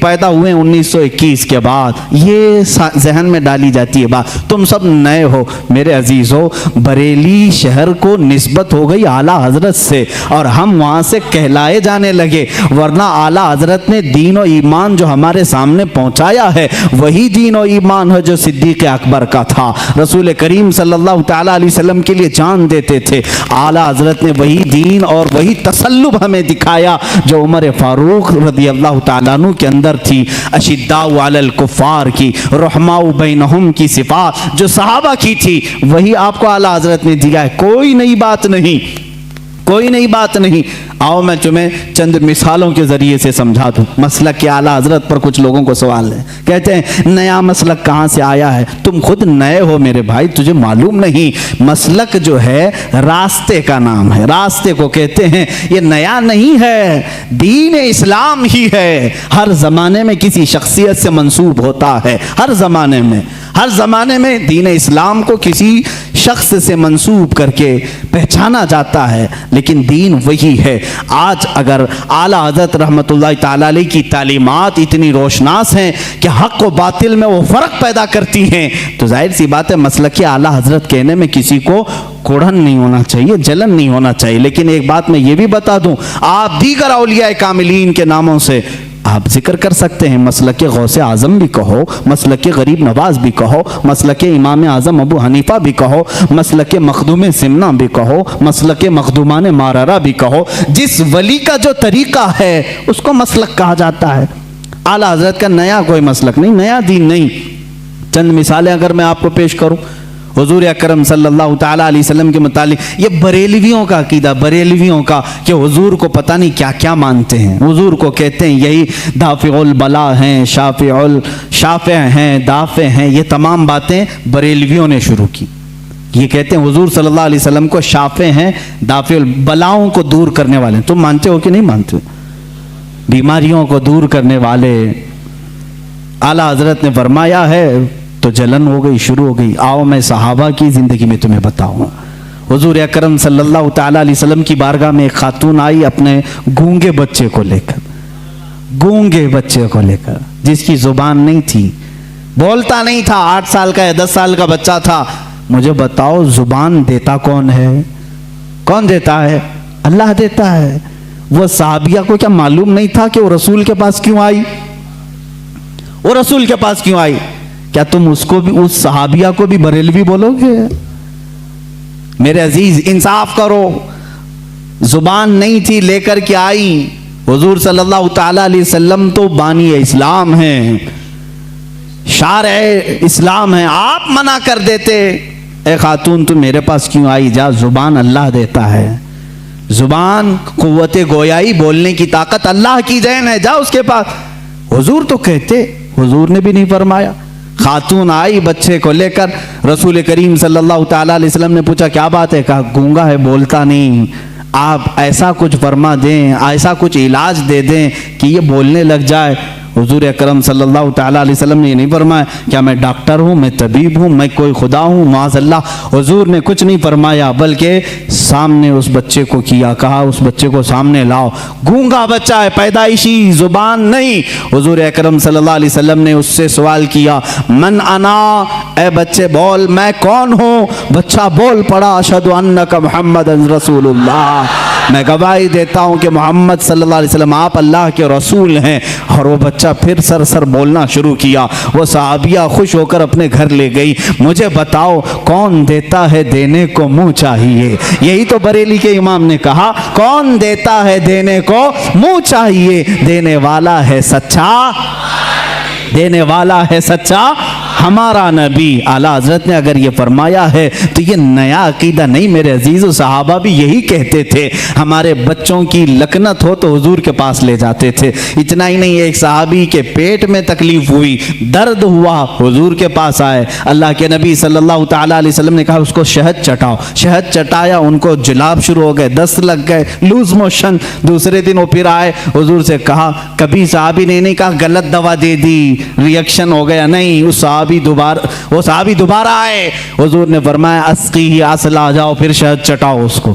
پیدا ہوئے 1921 کے بعد. یہ ذہن میں ڈالی جاتی ہے بات. تم سب نئے ہو میرے عزیزو, بریلی شہر کو نسبت ہو گئی اعلیٰ حضرت سے اور ہم وہاں سے کہلائے جانے لگے, ورنہ اعلیٰ حضرت نے دین و ایمان جو ہمارے سامنے پہنچایا ہے وہی دین و ایمان ہے جو صدیق اکبر کا تھا. رسول کریم صلی اللہ تعالیٰ علیہ وسلم کے لیے جان دیتے تھے. اعلیٰ حضرت نے وہی دین اور وہی تسلب ہمیں دکھایا جو عمر فاروق رضی اللہ تعالیٰ عنہ کے اندر تھی. اشداء علی الکفار کی, رحماء بینہم کی صفات جو صحابہ کی تھی وہی آپ کو اعلیٰ حضرت نے دیا ہے. کوئی نئی بات نہیں, کوئی نئی بات نہیں. آؤ میں تمہیں چند مثالوں کے ذریعے سے سمجھا دوں. مسلک کے اعلیٰ حضرت پر کچھ لوگوں کو سوال ہے, کہتے ہیں نیا مسلک کہاں سے آیا ہے؟ تم خود نئے ہو میرے بھائی, تجھے معلوم نہیں. مسلک جو ہے راستے کا نام ہے, راستے کو کہتے ہیں. یہ نیا نہیں ہے, دین اسلام ہی ہے. ہر زمانے میں کسی شخصیت سے منسوب ہوتا ہے, ہر زمانے میں, ہر زمانے میں دین اسلام کو کسی شخص سے منسوب کر کے پہچانا جاتا ہے, لیکن دین وہی ہے. آج اگر اعلیٰ حضرت رحمت اللہ تعالیٰ علیہ کی تعلیمات اتنی روشناس ہیں کہ حق و باطل میں وہ فرق پیدا کرتی ہیں, تو ظاہر سی بات ہے مسلک اعلیٰ حضرت کہنے میں کسی کو کوڑھن نہیں ہونا چاہیے, جلن نہیں ہونا چاہیے. لیکن ایک بات میں یہ بھی بتا دوں, آپ دیگر اولیاء کاملین کے ناموں سے آپ ذکر کر سکتے ہیں. مسلک غوث اعظم بھی کہو, مسلک غریب نواز بھی کہو, مسلک امام اعظم ابو حنیفہ بھی کہو, مسلک مخدوم سمنا بھی کہو, مسلک مخدومان ماررہ بھی کہو. جس ولی کا جو طریقہ ہے اس کو مسلک کہا جاتا ہے. اعلیٰ حضرت کا نیا کوئی مسلک نہیں, نیا دین نہیں. چند مثالیں اگر میں آپ کو پیش کروں حضور اکرم صلی اللہ تعالیٰ علیہ وسلم کے متعلق. یہ بریلویوں کا عقیدہ, بریلویوں کا, کہ حضور کو پتہ نہیں کیا کیا مانتے ہیں. حضور کو کہتے ہیں یہی دافع البلا ہیں, شافع ہیں, دافع ہیں. یہ تمام باتیں بریلویوں نے شروع کی. یہ کہتے ہیں حضور صلی اللہ علیہ وسلم کو شافع ہیں, دافع البلاؤں کو دور کرنے والے. تم مانتے ہو کہ نہیں مانتے؟ بیماریوں کو دور کرنے والے. اعلیٰ حضرت نے فرمایا ہے تو جلن ہو گئی, شروع ہو گئی. آؤ میں صحابہ کی زندگی میں تمہیں بتاؤں. حضور اکرم صلی اللہ تعالیٰ علیہ وسلم کی بارگاہ میں ایک خاتون آئی اپنے گونگے بچے کو لے کر, گونگے بچے کو لے کر, جس کی زبان نہیں تھی, بولتا نہیں تھا, 8 سال کا یا 10 سال کا بچہ تھا. مجھے بتاؤ زبان دیتا کون ہے؟ کون دیتا ہے؟ اللہ دیتا ہے. وہ صحابیہ کو کیا معلوم نہیں تھا کہ وہ رسول کے پاس کیوں آئی؟ وہ رسول کے پاس کیوں آئی؟ کیا تم اس کو بھی, اس صحابیہ کو بھی بریلوی بولو گے؟ میرے عزیز انصاف کرو. زبان نہیں تھی, لے کر کے آئی. حضور صلی اللہ تعالیٰ علیہ وسلم تو بانی اسلام ہیں, شارع اسلام ہیں. آپ منع کر دیتے, اے خاتون تم میرے پاس کیوں آئی؟ جا, زبان اللہ دیتا ہے. زبان قوت گویائی, بولنے کی طاقت اللہ کی دین ہے, جا اس کے پاس. حضور تو کہتے, حضور نے بھی نہیں فرمایا. خاتون آئی بچے کو لے کر, رسول کریم صلی اللہ تعالیٰ علیہ وسلم نے پوچھا کیا بات ہے؟ کہا گونگا ہے, بولتا نہیں. آپ ایسا کچھ فرما دیں, ایسا کچھ علاج دے دیں کہ یہ بولنے لگ جائے. حضور اکرم صلی اللہ تعالیٰ علیہ وسلم نے یہ نہیں فرمایا کیا میں ڈاکٹر ہوں, میں طبیب ہوں, میں کوئی خدا ہوں, معاذ اللہ. حضور نے کچھ نہیں فرمایا, بلکہ سامنے اس بچے کو کیا, کہا اس بچے کو سامنے لاؤ. گونگا بچہ ہے, پیدائشی, زبان نہیں. حضور اکرم صلی اللہ علیہ وسلم نے اس سے سوال کیا من انا, اے بچے بول میں کون ہوں. بچہ بول پڑا اشہد انک محمد رسول اللہ, میں گواہی دیتا ہوں کہ محمد صلی اللہ علیہ وسلم آپ اللہ کے رسول ہیں. اور وہ بچہ پھر سر بولنا شروع کیا. وہ صحابیہ خوش ہو کر اپنے گھر لے گئی. مجھے بتاؤ کون دیتا ہے دینے کو منہ چاہیے؟ یہی تو بریلی کے امام نے کہا, کون دیتا ہے دینے کو منہ چاہیے. دینے والا ہے سچا, دینے والا ہے سچا ہمارا نبی. اعلیٰ حضرت نے اگر یہ فرمایا ہے تو یہ نیا عقیدہ نہیں میرے عزیز. و صحابہ بھی یہی کہتے تھے, ہمارے بچوں کی لکنت ہو تو حضور کے پاس لے جاتے تھے. اتنا ہی نہیں, ایک صحابی کے پیٹ میں تکلیف ہوئی, درد ہوا, حضور کے پاس آئے. اللہ کے نبی صلی اللہ تعالیٰ علیہ وسلم نے کہا اس کو شہد چٹاؤ. شہد چٹایا, ان کو جلاب شروع ہو گئے, دست لگ گئے, لوز موشن. دوسرے دن وہ پھر آئے, حضور سے کہا, کبھی صحابی نے نہیں کہا غلط دوا دے دی, ریئیکشن ہو گیا, نہیں. اس صحابی دوبارہ آئے, حضور نے فرمایا اسقی ہی اصلا, جاؤ پھر شہد چٹاؤ اس کو.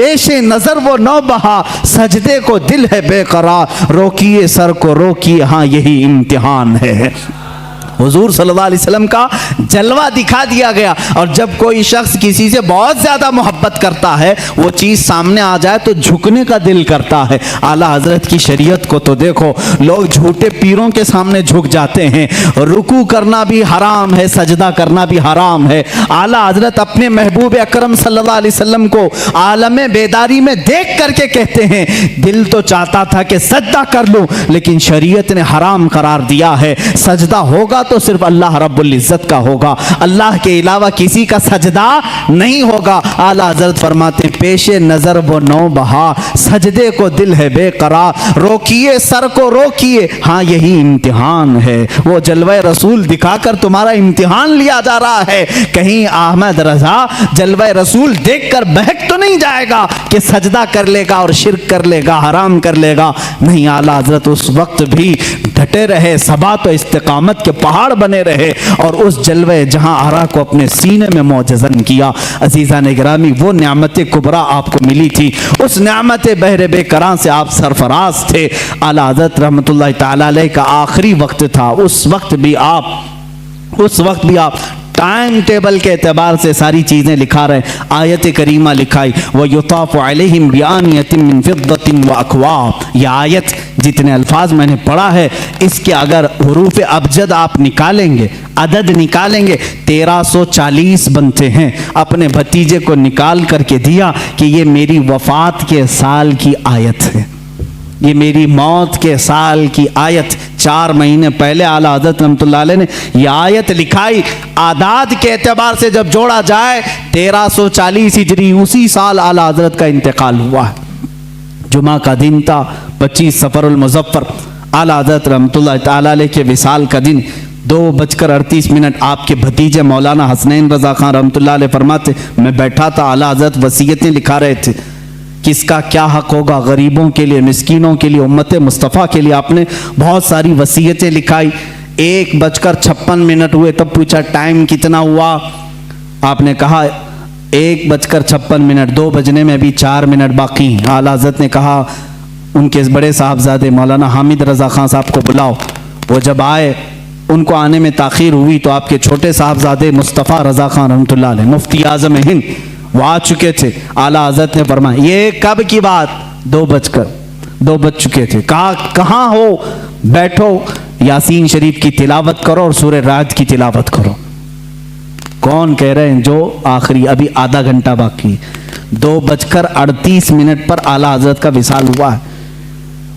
پیش نظر وہ نو بہا سجدے کو دل ہے بے قرار روکیے سر کو روکیے ہاں یہی امتحان ہے۔ حضور صلی اللہ علیہ وسلم کا جلوہ دکھا دیا گیا، اور جب کوئی شخص کسی سے بہت زیادہ محبت کرتا ہے وہ چیز سامنے آ جائے تو جھکنے کا دل کرتا ہے۔ اعلیٰ حضرت کی شریعت کو تو دیکھو، لوگ جھوٹے پیروں کے سامنے جھک جاتے ہیں، رکوع کرنا بھی حرام ہے، سجدہ کرنا بھی حرام ہے۔ اعلیٰ حضرت اپنے محبوب اکرم صلی اللہ علیہ وسلم کو عالم بیداری میں دیکھ کر کے کہتے ہیں دل تو چاہتا تھا کہ سجدہ کر لوں لیکن شریعت نے حرام قرار دیا ہے، سجدہ ہوگا تو صرف اللہ رب العزت کا ہوگا، اللہ کے علاوہ کسی کا سجدہ نہیں ہوگا۔ اعلیٰ حضرت فرماتے ہیں پیش نظر وہ نو بہا سجدے کو دل ہے بے قرار روکیے سر کو روکیے ہاں یہی امتحان ہے۔ وہ جلوہ رسول دکھا کر تمہارا امتحان لیا جا رہا ہے، کہیں احمد رضا جلوہ رسول دیکھ کر بہک تو نہیں جائے گا کہ سجدہ کر لے گا اور شرک کر لے گا، حرام کر لے گا، نہیں۔ اعلیٰ حضرت اس وقت بھی ڈٹے رہے، ثبات و استقامت کے پہاڑ بنے رہے اور اس جلوہ جہاں آرا کو اپنے سینے میں معجزن کیا۔ عزیزان گرامی، وہ نعمت کبریٰ آپ کو ملی تھی، اس نعمت بحر بے کراں سے آپ سرفراز تھے۔ اعلیٰ حضرت رحمۃ اللہ تعالی علیہ کا آخری وقت تھا، اس وقت بھی آپ ٹائم ٹیبل کے اعتبار سے ساری چیزیں لکھا رہے۔ آیت کریمہ لکھائی وَيُطَافُ عَلَيْهِمْ بِآنِيَةٍ مِّن فِضَّةٍ وَأَكْوَابٍ۔ یہ آیت جتنے الفاظ میں نے پڑھا ہے اس کے اگر حروف ابجد آپ نکالیں گے، عدد نکالیں گے 1340 بنتے ہیں۔ اپنے بھتیجے کو نکال کر کے دیا کہ یہ میری وفات کے سال کی آیت ہے، یہ میری موت کے سال کی آیت۔ 4 مہینے پہلے اعلیٰ حضرت رحمۃ اللہ علیہ نے یہ آیت لکھائی۔ اعداد کے اعتبار سے جب جوڑا جائے 1340 ہجری، اسی سال اعلیٰ حضرت کا انتقال ہوا ہے۔ جمعہ کا دن تھا 25 صفر المظفر، اعلیٰ حضرت رحمۃ اللہ تعالی علیہ کے وصال کا دن 2:38 آپ کے بھتیجے مولانا حسنین رضا خان رحمۃ اللہ علیہ فرماتے میں بیٹھا تھا، اعلیٰ حضرت وصیتیں لکھا رہے تھے، کس کا کیا حق ہوگا غریبوں کے لیے، مسکینوں کے لیے، امت مصطفیٰ کے لیے۔ آپ نے بہت ساری وصیتیں لکھائی۔ 1:56 ہوئے تب پوچھا ٹائم کتنا ہوا، آپ نے کہا 1:56، 2 بجنے میں ابھی 4 منٹ باقی ہیں۔ اعلیٰ حضرت نے کہا ان کے بڑے صاحبزادے مولانا حامد رضا خان صاحب کو بلاؤ۔ وہ جب آئے، ان کو آنے میں تاخیر ہوئی تو آپ کے چھوٹے صاحبزادے مصطفیٰ رضا خان رحمۃ اللہ علیہ مفتی اعظم ہند وہ آ چکے تھے۔ اعلیٰ حضرت نے فرمایا یہ کب کی بات، 2 بج چکے تھے۔ کہا کہاں ہو، بیٹھو یاسین شریف کی تلاوت کرو اور سورہ رعد کی تلاوت کرو۔ کون کہہ رہے ہیں جو آخری ابھی آدھا گھنٹہ باقی، 2:38 پر اعلیٰ حضرت کا وصال ہوا ہے۔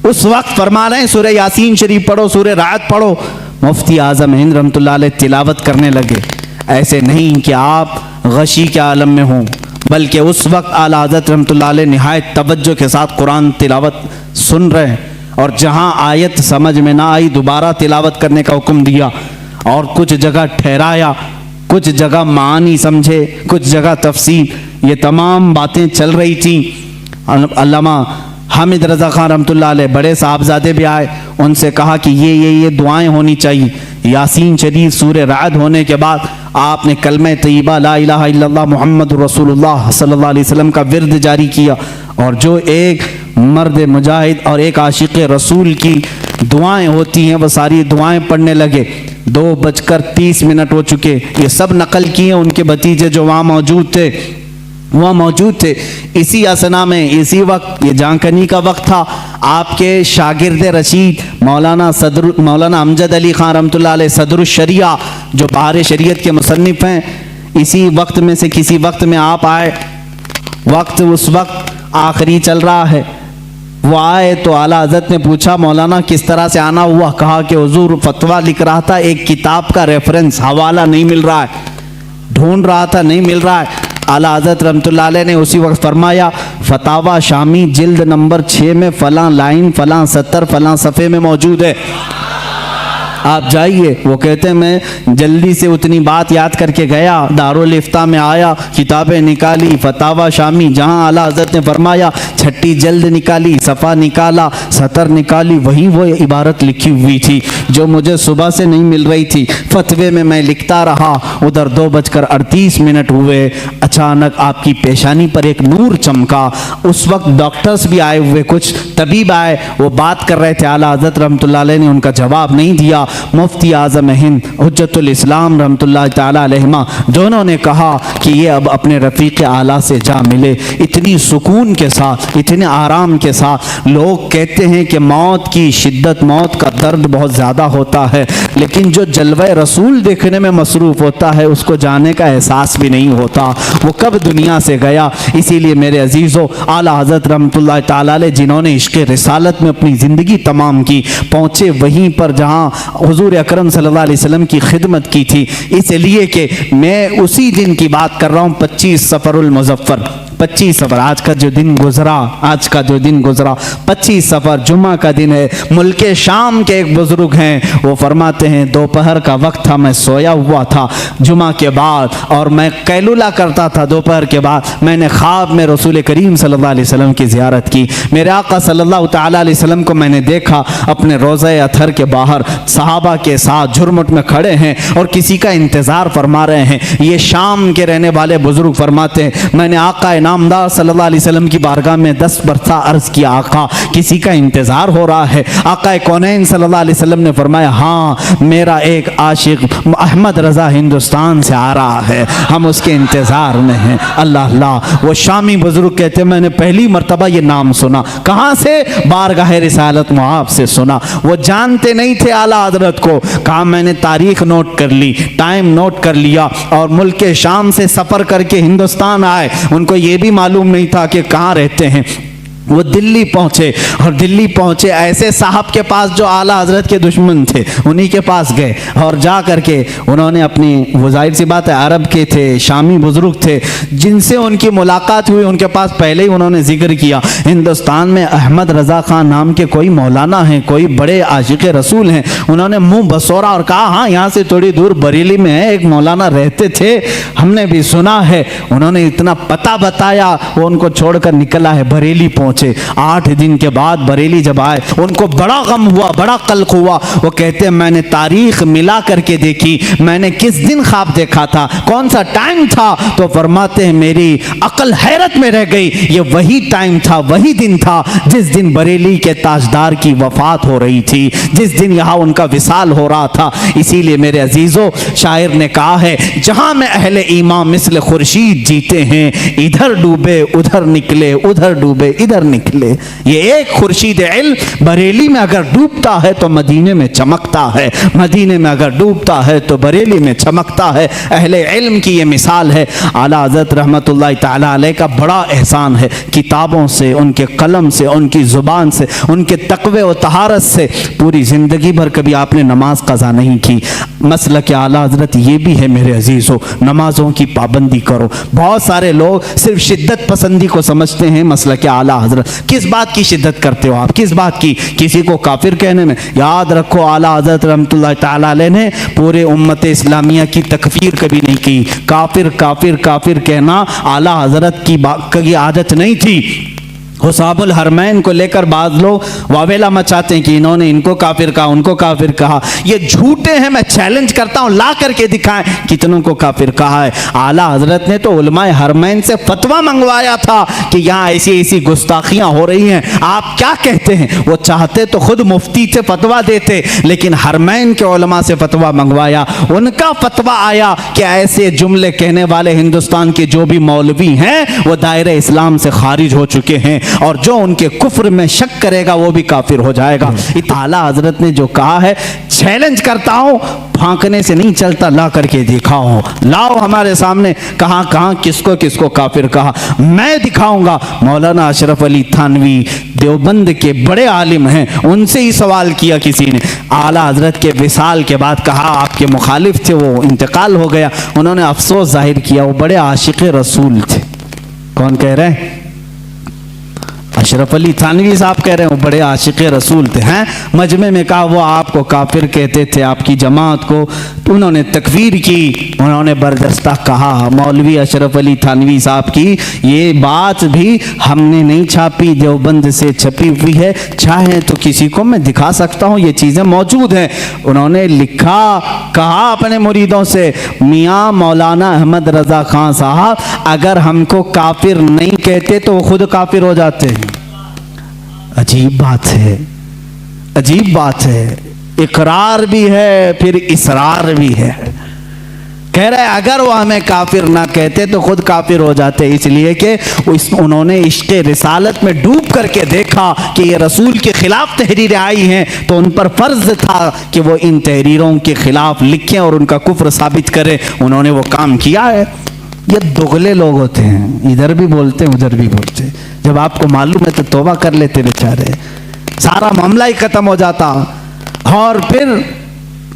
اس وقت فرما رہے ہیں سورہ یاسین شریف پڑھو، سورہ رعد پڑھو۔ مفتی اعظم ہند رحمۃ اللہ علیہ تلاوت کرنے لگے۔ ایسے نہیں کہ آپ غشی کے عالم میں ہوں، بلکہ اس وقت اعلیٰ حضرت رحمۃ اللہ علیہ نہایت توجہ کے ساتھ قرآن تلاوت سن رہے ہیں، اور جہاں آیت سمجھ میں نہ آئی دوبارہ تلاوت کرنے کا حکم دیا، اور کچھ جگہ ٹھہرایا، کچھ جگہ معانی سمجھے، کچھ جگہ تفسیر، یہ تمام باتیں چل رہی تھیں۔ علامہ حامد رضا خان رحمۃ اللہ علیہ بڑے صاحبزادے بھی آئے، ان سے کہا کہ یہ دعائیں ہونی چاہیے۔ یاسین شریف سورہ رعد ہونے کے بعد آپ نے کلمہ طیبہ لا الہ الا اللہ محمد رسول اللہ صلی اللہ علیہ وسلم کا ورد جاری کیا، اور جو ایک مرد مجاہد اور ایک عاشق رسول کی دعائیں ہوتی ہیں وہ ساری دعائیں پڑھنے لگے۔ 2:30 ہو چکے، یہ سب نقل کیے ان کے بھتیجے جو وہاں موجود تھے۔ اسی اسنا میں، اسی وقت، یہ جانکنی کا وقت تھا، آپ کے شاگرد رشید مولانا امجد علی خان رحمۃ اللہ علیہ صدر الشریعہ جو بہار شریعت کے مصنف ہیں، اسی وقت میں سے کسی وقت میں آپ آئے۔ وقت اس وقت آخری چل رہا ہے، وہ آئے تو اعلیٰ حضرت نے پوچھا مولانا کس طرح سے آنا ہوا؟ کہا کہ حضور فتویٰ لکھ رہا تھا، ایک کتاب کا ریفرنس حوالہ نہیں مل رہا ہے، ڈھونڈ رہا تھا نہیں مل رہا ہے۔ اعلیٰ حضرت رحمۃ اللہ علیہ نے اسی وقت فرمایا فتاویٰ شامی جلد نمبر 6 میں فلاں لائن فلاں سطر فلاں صفحے میں موجود ہے، آپ جائیے۔ وہ کہتے ہیں میں جلدی سے اتنی بات یاد کر کے گیا، دارالفتاء میں آیا، کتابیں نکالی، فتاویٰ شامی جہاں اعلیٰ حضرت نے فرمایا 6 جلد نکالی، صفحہ نکالا، سطر نکالی، وہی وہ عبارت لکھی ہوئی تھی جو مجھے صبح سے نہیں مل رہی تھی، فتوے میں لکھتا رہا، ادھر 2:38 ہوئے، اچانک آپ کی پیشانی پر ایک نور چمکا۔ اس وقت ڈاکٹرز بھی آئے ہوئے، کچھ طبیب آئے، وہ بات کر رہے تھے، اعلیٰ حضرت رحمۃ اللہ علیہ نے ان کا جواب نہیں دیا۔ مفتی اعظم ہند حجت الاسلام رحمۃ اللہ تعالیٰ علیہما دونوں نے کہا کہ یہ اب اپنے رفیق اعلیٰ سے جا ملے۔ اتنی سکون کے ساتھ، اتنے آرام کے ساتھ۔ لوگ کہتے ہیں کہ موت کی شدت، موت کا درد بہت زیادہ ہوتا ہے، لیکن جو جلوہ رسول دیکھنے میں مصروف ہوتا ہے اس کو جانے کا احساس بھی نہیں ہوتا، وہ کب دنیا سے گیا۔ اسی لیے میرے عزیزو، اعلیٰ حضرت رحمۃ اللہ تعالیٰ علیہ جنہوں نے عشق رسالت میں اپنی زندگی تمام کی، پہنچے وہیں پر جہاں حضور اکرم صلی اللہ علیہ وسلم کی خدمت کی تھی۔ اس لیے کہ میں اسی دن کی بات کر رہا ہوں، 25 صفر المظفر، 25 صفر، آج کا جو دن گزرا 25 صفر جمعہ کا دن ہے۔ ملک شام کے ایک بزرگ ہیں، وہ فرماتے ہیں دوپہر کا وقت تھا، میں سویا ہوا تھا جمعہ کے بعد، اور میں قیلولہ کرتا تھا دوپہر کے بعد۔ میں نے خواب میں رسول کریم صلی اللہ علیہ وسلم کی زیارت کی، میرے آقا صلی اللہ تعالیٰ علیہ وسلم کو میں نے دیکھا اپنے روضہ اطہر کے باہر صحابہ کے ساتھ جھرمٹ میں کھڑے ہیں اور کسی کا انتظار فرما رہے ہیں۔ یہ شام کے رہنے والے بزرگ فرماتے ہیں میں نے آقا نامدار صلی اللہ علیہ وسلم کی بارگاہ میں 10 مرتبہ عرض کیا، آقا کسی کا انتظار ہو رہا ہے؟ آقا کونین صلی اللہ علیہ وسلم نے فرمایا ہاں، میرا ایک عاشق احمد رضا ہندوستان سے آ رہا ہے، ہم اس کے انتظار میں ہیں۔ اللہ اللہ، وہ شامی بزرگ کہتے ہیں میں نے پہلی مرتبہ یہ نام سنا۔ کہاں سے؟ بارگاہ رسالت معاف سے سنا۔ وہ جانتے نہیں تھے اعلیٰ حضرت کو، کہا میں نے تاریخ نوٹ کر لی، ٹائم نوٹ کر لیا، اور ملک شام سے سفر کر کے ہندوستان آئے۔ ان کو یہ بھی معلوم نہیں تھا کہ کہاں رہتے ہیں۔ وہ دلی پہنچے، اور دلی پہنچے ایسے صاحب کے پاس جو اعلیٰ حضرت کے دشمن تھے، انہی کے پاس گئے، اور جا کر کے انہوں نے اپنی، وہ ظاہر سی بات ہے عرب کے تھے، شامی بزرگ تھے، جن سے ان کی ملاقات ہوئی ان کے پاس پہلے ہی انہوں نے ذکر کیا ہندوستان میں احمد رضا خان نام کے کوئی مولانا ہیں، کوئی بڑے عاشق رسول ہیں۔ انہوں نے منہ بسورا اور کہا ہاں یہاں سے تھوڑی دور بریلی میں ہے، ایک مولانا رہتے تھے، ہم نے بھی سنا ہے۔ انہوں نے اتنا پتہ بتایا، وہ ان کو چھوڑ کر نکلا ہے، بریلی پہنچے۔ 8 دن کے بعد بریلی جب آئے ان کو بڑا غم ہوا، بڑا قلق ہوا۔ وہ کہتے ہیں میں نے تاریخ ملا کر کے دیکھی، میں نے کس دن خواب دیکھا تھا، کون سا ٹائم تھا؟ تو فرماتے ہیں میری عقل حیرت میں رہ گئی، یہ وہی ٹائم تھا، وہی دن تھا جس دن بریلی کے تاجدار کی وفات ہو رہی تھی، جس دن یہاں ان کا وصال ہو رہا تھا۔ اسی لیے میرے عزیزو، شاعر نے کہا ہے جہاں میں اہل ایمان مثل خورشید جیتے ہیں، ادھر ڈوبے ادھر نکلے، ادھر ڈوبے ادھر نکلے۔ یہ ایک خورشید علم بریلی میں اگر ڈوبتا ہے تو مدینے میں چمکتا ہے، مدینے میں اگر ڈوبتا ہے تو بریلی میں چمکتا ہے۔ اہل علم کی یہ مثال ہے۔ اعلیٰ حضرت رحمۃ اللہ تعالیٰ علیہ کا بڑا احسان ہے، کتابوں سے، ان کے قلم سے، ان کی زبان سے، ان کے تقوی و طہارت سے پوری زندگی بھر کبھی آپ نے نماز قضا نہیں کی۔ مسلک اعلیٰ حضرت یہ بھی ہے میرے عزیزو، نمازوں کی پابندی کرو۔ بہت سارے لوگ صرف شدت پسندی کو سمجھتے ہیں مسلک اعلیٰ حضرت۔ کس بات کی شدت کرتے ہو آپ؟ کس بات کی؟ کسی کو کافر کہنے میں؟ یاد رکھو اعلیٰ حضرت رحمۃ اللہ تعالیٰ علیہ نے پورے امت اسلامیہ کی تکفیر کبھی نہیں کی۔ کافر کافر کافر کہنا اعلیٰ حضرت کی عادت نہیں تھی۔ حساب الحرمین کو لے کر بعض لوگ واویلا مچاتے ہیں کہ انہوں نے ان کو کافر کہا، ان کو کافر کہا۔ یہ جھوٹے ہیں، میں چیلنج کرتا ہوں لا کر کے دکھائیں کتنوں کو کافر کہا ہے۔ اعلیٰ حضرت نے تو علماء حرمین سے فتویٰ منگوایا تھا کہ یہاں ایسی ایسی گستاخیاں ہو رہی ہیں، آپ کیا کہتے ہیں؟ وہ چاہتے تو خود مفتی سے فتویٰ دیتے، لیکن حرمین کے علماء سے فتویٰ منگوایا۔ ان کا فتویٰ آیا کہ ایسے جملے کہنے والے ہندوستان کے جو بھی مولوی ہیں وہ دائرہ اسلام سے خارج ہو چکے ہیں، اور جو ان کے کفر میں شک کرے گا وہ بھی کافر ہو جائے گا۔ اعلیٰ حضرت نے جو کہا ہے، چیلنج کرتا ہوں، پھانکنے سے نہیں چلتا، لا کر کے دکھاؤ، لاؤ ہمارے سامنے کہاں کہاں کس کو کافر کہا، میں دکھاؤں گا۔ مولانا اشرف علی تھانوی دیوبند کے بڑے عالم ہیں، ان سے ہی سوال کیا کسی نے، اعلیٰ حضرت کے وصال کے بعد کہا آپ کے مخالف تھے، وہ انتقال ہو گیا، انہوں نے افسوس ظاہر کیا، وہ بڑے عاشق رسول تھے۔ کون کہہ رہے ہیں؟ اشرف علی تھانوی صاحب کہہ رہے ہیں وہ بڑے عاشق رسول تھے ہیں۔ مجمع میں کہا وہ آپ کو کافر کہتے تھے، آپ کی جماعت کو انہوں نے تکفیر کی، انہوں نے بردستہ کہا۔ مولوی اشرف علی تھانوی صاحب کی یہ بات بھی ہم نے نہیں چھاپی، دیوبند سے چھپی ہوئی ہے، چاہیں تو کسی کو میں دکھا سکتا ہوں، یہ چیزیں موجود ہیں۔ انہوں نے لکھا، کہا اپنے مریدوں سے، میاں مولانا احمد رضا خان صاحب اگر ہم کو کافر نہیں کہتے تو وہ خود کافر ہو جاتے ہیں۔ عجیب بات ہے، عجیب بات ہے، اقرار بھی ہے پھر اصرار بھی ہے۔ کہہ رہے اگر وہ ہمیں کافر نہ کہتے تو خود کافر ہو جاتے، اس لیے کہ انہوں نے عشق رسالت میں ڈوب کر کے دیکھا کہ یہ رسول کے خلاف تحریریں آئی ہیں، تو ان پر فرض تھا کہ وہ ان تحریروں کے خلاف لکھیں اور ان کا کفر ثابت کریں۔ انہوں نے وہ کام کیا ہے۔ یہ دغلے لوگ ہوتے ہیں، ادھر بھی بولتے ہیں ادھر بھی بولتے ہیں، جب آپ کو معلوم ہے تو توبہ کر لیتے بیچارے، سارا معاملہ ہی ختم ہو جاتا۔ اور پھر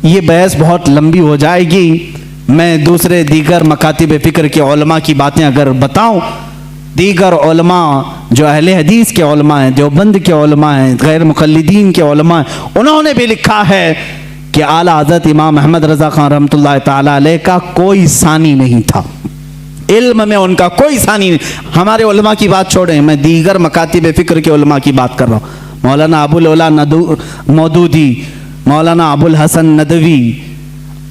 یہ بحث بہت لمبی ہو جائے گی، میں دوسرے دیگر مکاتب فکر کے علماء کی باتیں اگر بتاؤں، دیگر علماء جو اہل حدیث کے علماء ہیں، دیوبند کے علماء ہیں، غیر مقلدین کے علماء ہیں، انہوں نے بھی لکھا ہے کہ اعلیٰ حضرت امام احمد رضا خان رحمۃ اللہ تعالی علیہ کا کوئی ثانی نہیں تھا، علم میں ان کا کوئی ثانی نہیں۔ ہمارے علماء کی بات چھوڑیں، میں دیگر مکاتب فکر کے علماء کی بات کر رہا ہوں، مولانا ابو العلا مودودی، مولانا ابو الحسن ندوی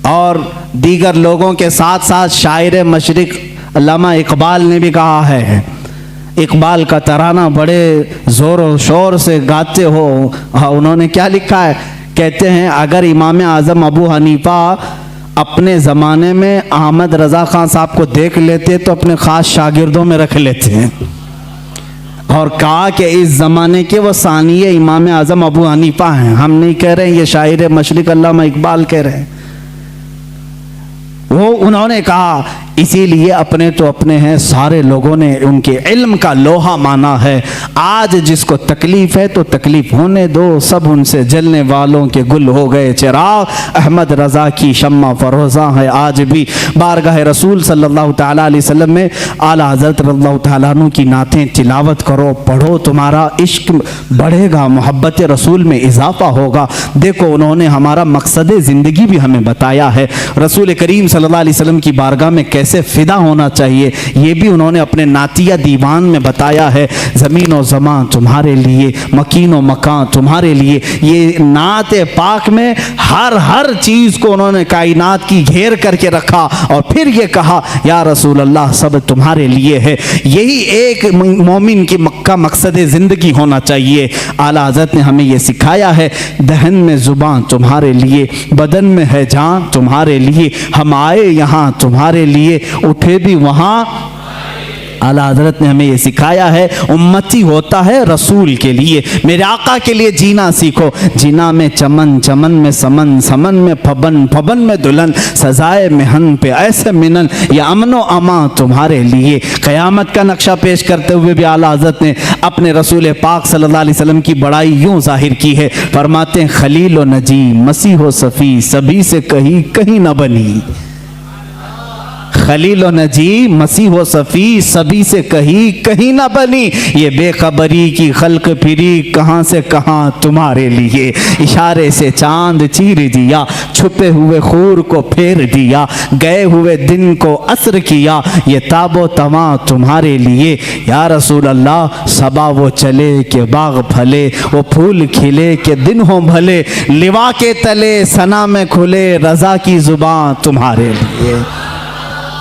اور دیگر لوگوں کے ساتھ ساتھ شاعر مشرق علامہ اقبال نے بھی کہا ہے، اقبال کا ترانہ بڑے زور و شور سے گاتے ہو، انہوں نے کیا لکھا ہے؟ کہتے ہیں اگر امام اعظم ابو حنیفہ اپنے زمانے میں احمد رضا خان صاحب کو دیکھ لیتے تو اپنے خاص شاگردوں میں رکھ لیتے ہیں، اور کہا کہ اس زمانے کے وہ ثانی امام اعظم ابو حنیفہ ہیں۔ ہم نہیں کہہ رہے ہیں، یہ شاعر مشرق علامہ اقبال کہہ رہے ہیں۔ انہوں نے کہا اسی لیے اپنے تو اپنے ہیں، سارے لوگوں نے ان کے علم کا لوہا مانا ہے، آج جس کو تکلیف ہے تو تکلیف ہونے دو، سب ان سے جلنے والوں کے گل ہو گئے چراغ، احمد رضا کی شمع فروزاں ہے آج بھی۔ بارگاہ رسول صلی اللہ تعالیٰ علیہ وسلم میں اعلیٰ حضرت رضی اللہ تعالیٰ عنہ کی نعتیں تلاوت کرو، پڑھو، تمہارا عشق بڑھے گا، محبت رسول میں اضافہ ہوگا۔ دیکھو انہوں نے ہمارا مقصد زندگی بھی ہمیں بتایا ہے، رسول کریم صلی اللہ علیہ وسلم کی بارگاہ میں کیسے فدا ہونا چاہیے، یہ بھی انہوں نے اپنے نعتیہ دیوان میں بتایا ہے۔ زمین و زمان تمہارے لیے، مکین و مکان تمہارے لیے، یہ نعت پاک میں ہر چیز کو انہوں نے کائنات کی گھیر کر کے رکھا، اور پھر یہ کہا یا رسول اللہ سب تمہارے لیے ہے۔ یہی ایک مومن کی مکہ مقصد زندگی ہونا چاہیے۔ اعلیٰ حضرت نے ہمیں یہ سکھایا ہے، دہن میں زبان تمہارے لیے، بدن میں ہے جان تمہارے لیے، ہم آئے یہاں تمہارے لیے، اٹھے بھی وہاں۔ اعلیٰ حضرت نے ہمیں یہ سکھایا ہے، امتی ہوتا ہے رسول کے لیے، میرے آقا کے لیے جینا سیکھو، جینا میں چمن، چمن میں سمن، سمن میں پھبن، پھبن میں دلہن، سزائے مہن پہ ایسے منن، یہ امن و امان تمہارے لیے۔ قیامت کا نقشہ پیش کرتے ہوئے بھی اعلیٰ حضرت نے اپنے رسول پاک صلی اللہ علیہ وسلم کی بڑائی یوں ظاہر کی ہے، فرماتے ہیں خلیل و نجی، مسیح و صفی، سبھی سے کہیں نہ بنی۔ خلیل و نجی، مسیح و صفی، سبھی سے کہیں نہ بنی، یہ بے خبری کی خلق پھری کہاں سے کہاں تمہارے لیے، اشارے سے چاند چیر دیا، چھپے ہوئے خور کو پھیر دیا، گئے ہوئے دن کو عصر کیا، یہ تاب و تماں تمہارے لیے۔ یا رسول اللہ صبا وہ چلے کہ باغ پھلے، وہ پھول کھلے کہ دن ہوں بھلے، لوا کے تلے ثنا میں کھلے، رضا کی زبان تمہارے لیے۔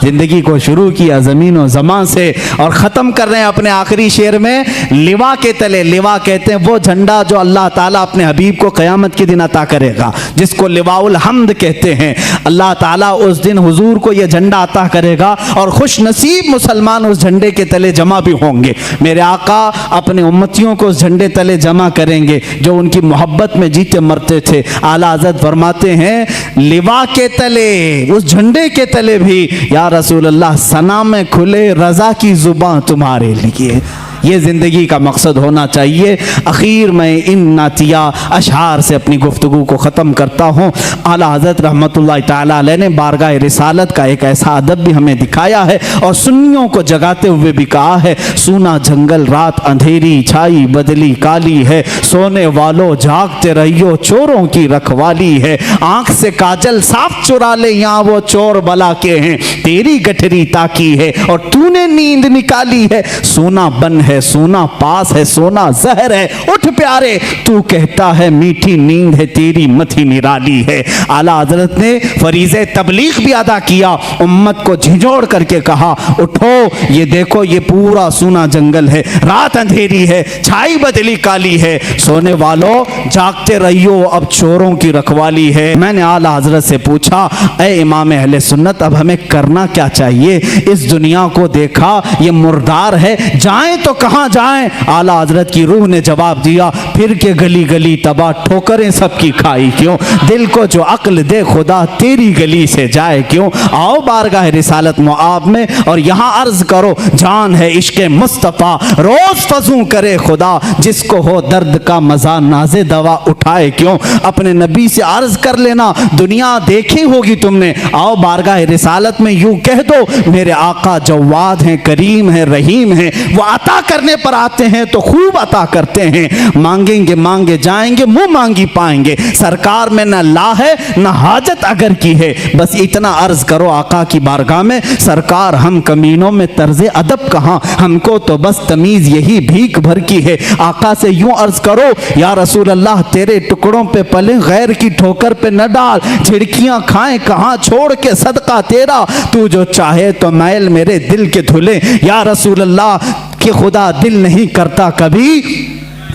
زندگی کو شروع کیا زمین و زمان سے، اور ختم کر رہے ہیں اپنے آخری شعر میں لوا کے تلے۔ لوا کہتے ہیں وہ جھنڈا جو اللہ تعالیٰ اپنے حبیب کو قیامت کے دن عطا کرے گا، جس کو لواء الحمد کہتے ہیں۔ اللہ تعالیٰ اس دن حضور کو یہ جھنڈا عطا کرے گا، اور خوش نصیب مسلمان اس جھنڈے کے تلے جمع بھی ہوں گے۔ میرے آقا اپنے امتیوں کو اس جھنڈے تلے جمع کریں گے جو ان کی محبت میں جیتے مرتے تھے۔ اعلیٰ حضرت فرماتے ہیں لوا کے تلے، اس جھنڈے کے تلے بھی یا رسول اللہ ثنا میں کھلے، رضا کی زبان تمہارے لیے۔ یہ زندگی کا مقصد ہونا چاہیے۔ اخیر میں ان نعتیہ اشعار سے اپنی گفتگو کو ختم کرتا ہوں۔ اعلیٰ حضرت رحمۃ اللہ تعالیٰ علیہ نے بارگاہ رسالت کا ایک ایسا ادب بھی ہمیں دکھایا ہے اور سنیوں کو جگاتے ہوئے بھی کہا ہے، سونا جنگل رات اندھیری چھائی بدلی کالی ہے، سونے والوں جاگتے رہیو چوروں کی رکھوالی ہے، آنکھ سے کاجل صاف چرا لے یہاں وہ چور بلا کے ہیں، تیری گٹھری تاکی ہے اور تو نے نیند نکالی ہے، سونا بن ہے سونا پاس ہے سونا زہر ہے، اٹھ پیارے تو کہتا ہے میٹھی نیند ہے تیری متھی نرالی ہے۔ اعلیٰ حضرت نے فریضہ تبلیغ بھی ادا کیا، امت کو جھنجھوڑ کر کے کہا اٹھو، یہ دیکھو یہ پورا سونا جنگل ہے، رات اندھیری ہے چھائی بدلی کالی ہے، سونے والوں جاگتے رہیو اب چوروں کی رکھوالی ہے۔ میں نے اعلیٰ حضرت سے پوچھا اے امام اہل سنت اب ہمیں کرنا کیا چاہیے؟ اس دنیا کو دیکھا یہ مردار ہے، جائیں تو کہاں جائیں؟ اعلیٰ حضرت کی روح نے جواب دیا پھر کے گلی گلی تباہ ٹھوکریں سب کی کھائی کیوں، دل کو جو عقل دے خدا تیری گلی سے جائے کیوں، آؤ بارگاہ رسالت معاب میں اور یہاں عرض کرو جان ہے عشق مصطفیٰ روز فزوں کرے خدا، جس کو ہو درد کا مزہ ناز دوا اٹھائے کیوں، اپنے نبی سے عرض کر لینا دنیا دیکھی ہوگی تم نے، آؤ بارگاہ رسالت میں یوں کہہ دو میرے آقا جواد ہیں کریم ہیں رحیم ہیں، وہ عطا کرنے پر آتے ہیں تو خوب عطا کرتے ہیں، مانگیں گے مانگے جائیں گے منہ مانگی پائیں گے، سرکار میں نہ لا ہے نہ حاجت اگر کی ہے، بس اتنا عرض کرو آقا کی بارگاہ میں سرکار ہم کمینوں میں طرز ادب کہاں، ہم کو تو بس تمیز یہی بھیک بھر کی ہے، آقا سے یوں عرض کرو یا رسول اللہ تیرے ٹکڑوں پہ پلیں غیر کی ٹھوکر پہ نہ ڈال، جھڑکیاں کھائیں کہاں چھوڑ کے صدقہ تیرا، تو جو چاہے تو میل میرے دل کے دھلے، یا رسول اللہ کہ خدا دل نہیں کرتا کبھی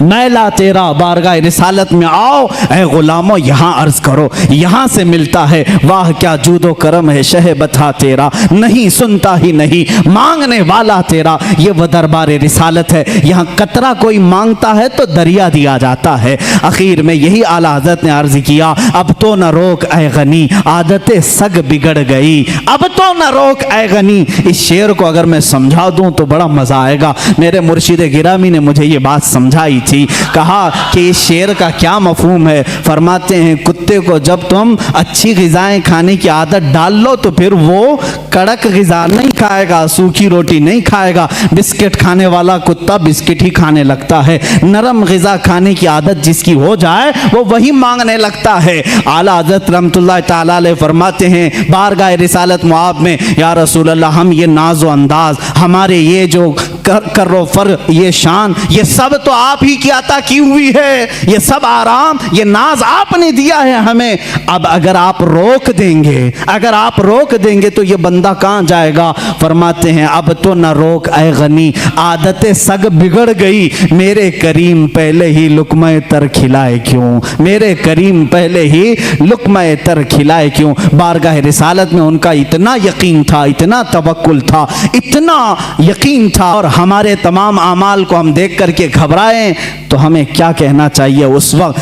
میلا تیرا، بارگاہ رسالت میں آؤ اے غلاموں یہاں عرض کرو، یہاں سے ملتا ہے واہ کیا جود و کرم ہے شہ بتا تیرا، نہیں سنتا ہی نہیں مانگنے والا تیرا، یہ وہ دربار رسالت ہے، یہاں قطرہ کوئی مانگتا ہے تو دریا دیا جاتا ہے۔ اخیر میں یہی اعلیٰ حضرت نے عرض کیا اب تو نہ روک اے غنی عادت سگ بگڑ گئی، اب تو نہ روک اے غنی۔ اس شعر کو اگر میں سمجھا دوں تو بڑا مزہ آئے گا، میرے مرشد گرامی نے مجھے یہ بات سمجھائی تھی، کہا کہ اس شعر کا کیا مفہوم ہے، فرماتے ہیں کتے کو جب تم اچھی غذائیں کھانے کی عادت ڈال لو تو پھر وہ کڑک غذا نہیں کھائے گا، سوکھی روٹی نہیں کھائے گا، بسکٹ کھانے والا کتا بسکٹ ہی کھانے لگتا ہے، نرم غذا کھانے کی عادت جس کی ہو جائے وہ وہی مانگنے لگتا ہے۔ اعلیٰ حضرت رحمۃ اللہ تعالیٰ علیہ فرماتے ہیں بارگاہ رسالت معاب میں یا رسول اللہ ہم یہ ناز و انداز ہمارے یہ جو کر و فر یہ شان یہ سب تو آپ ہی کی عطا کی ہوئی ہے، یہ سب آرام یہ ناز آپ نے دیا ہے ہمیں، اب اگر آپ روک دیں گے تو یہ بندہ کہاں جائے گا؟ فرماتے ہیں اب تو نہ روک اے غنی عادت سگ بگڑ گئی، میرے کریم پہلے ہی لقمہ تر کھلائے کیوں، میرے کریم پہلے ہی لقمہ تر کھلائے کیوں۔ بارگاہ رسالت میں ان کا اتنا یقین تھا، اتنا توکل تھا، اتنا یقین تھا، اور ہمارے تمام اعمال کو ہم دیکھ کر کے گھبرائیں تو ہمیں کیا کہنا چاہیے اس وقت؟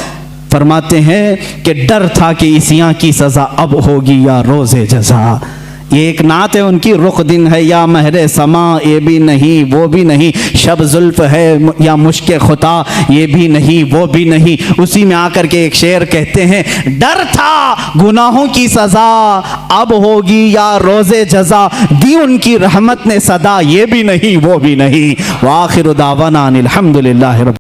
فرماتے ہیں کہ ڈر تھا کہ عصیاں کی سزا اب ہوگی یا روز جزا، یہ ایک نعت ہے ان کی، رخ دن ہے یا مہر سما یہ بھی نہیں وہ بھی نہیں، شب زلف ہے یا مشک خطا یہ بھی نہیں وہ بھی نہیں، اسی میں آ کر کے ایک شعر کہتے ہیں ڈر تھا گناہوں کی سزا اب ہوگی یا روز جزا، دی ان کی رحمت نے صدا یہ بھی نہیں وہ بھی نہیں۔ وآخر دعوانا الحمدللہ رب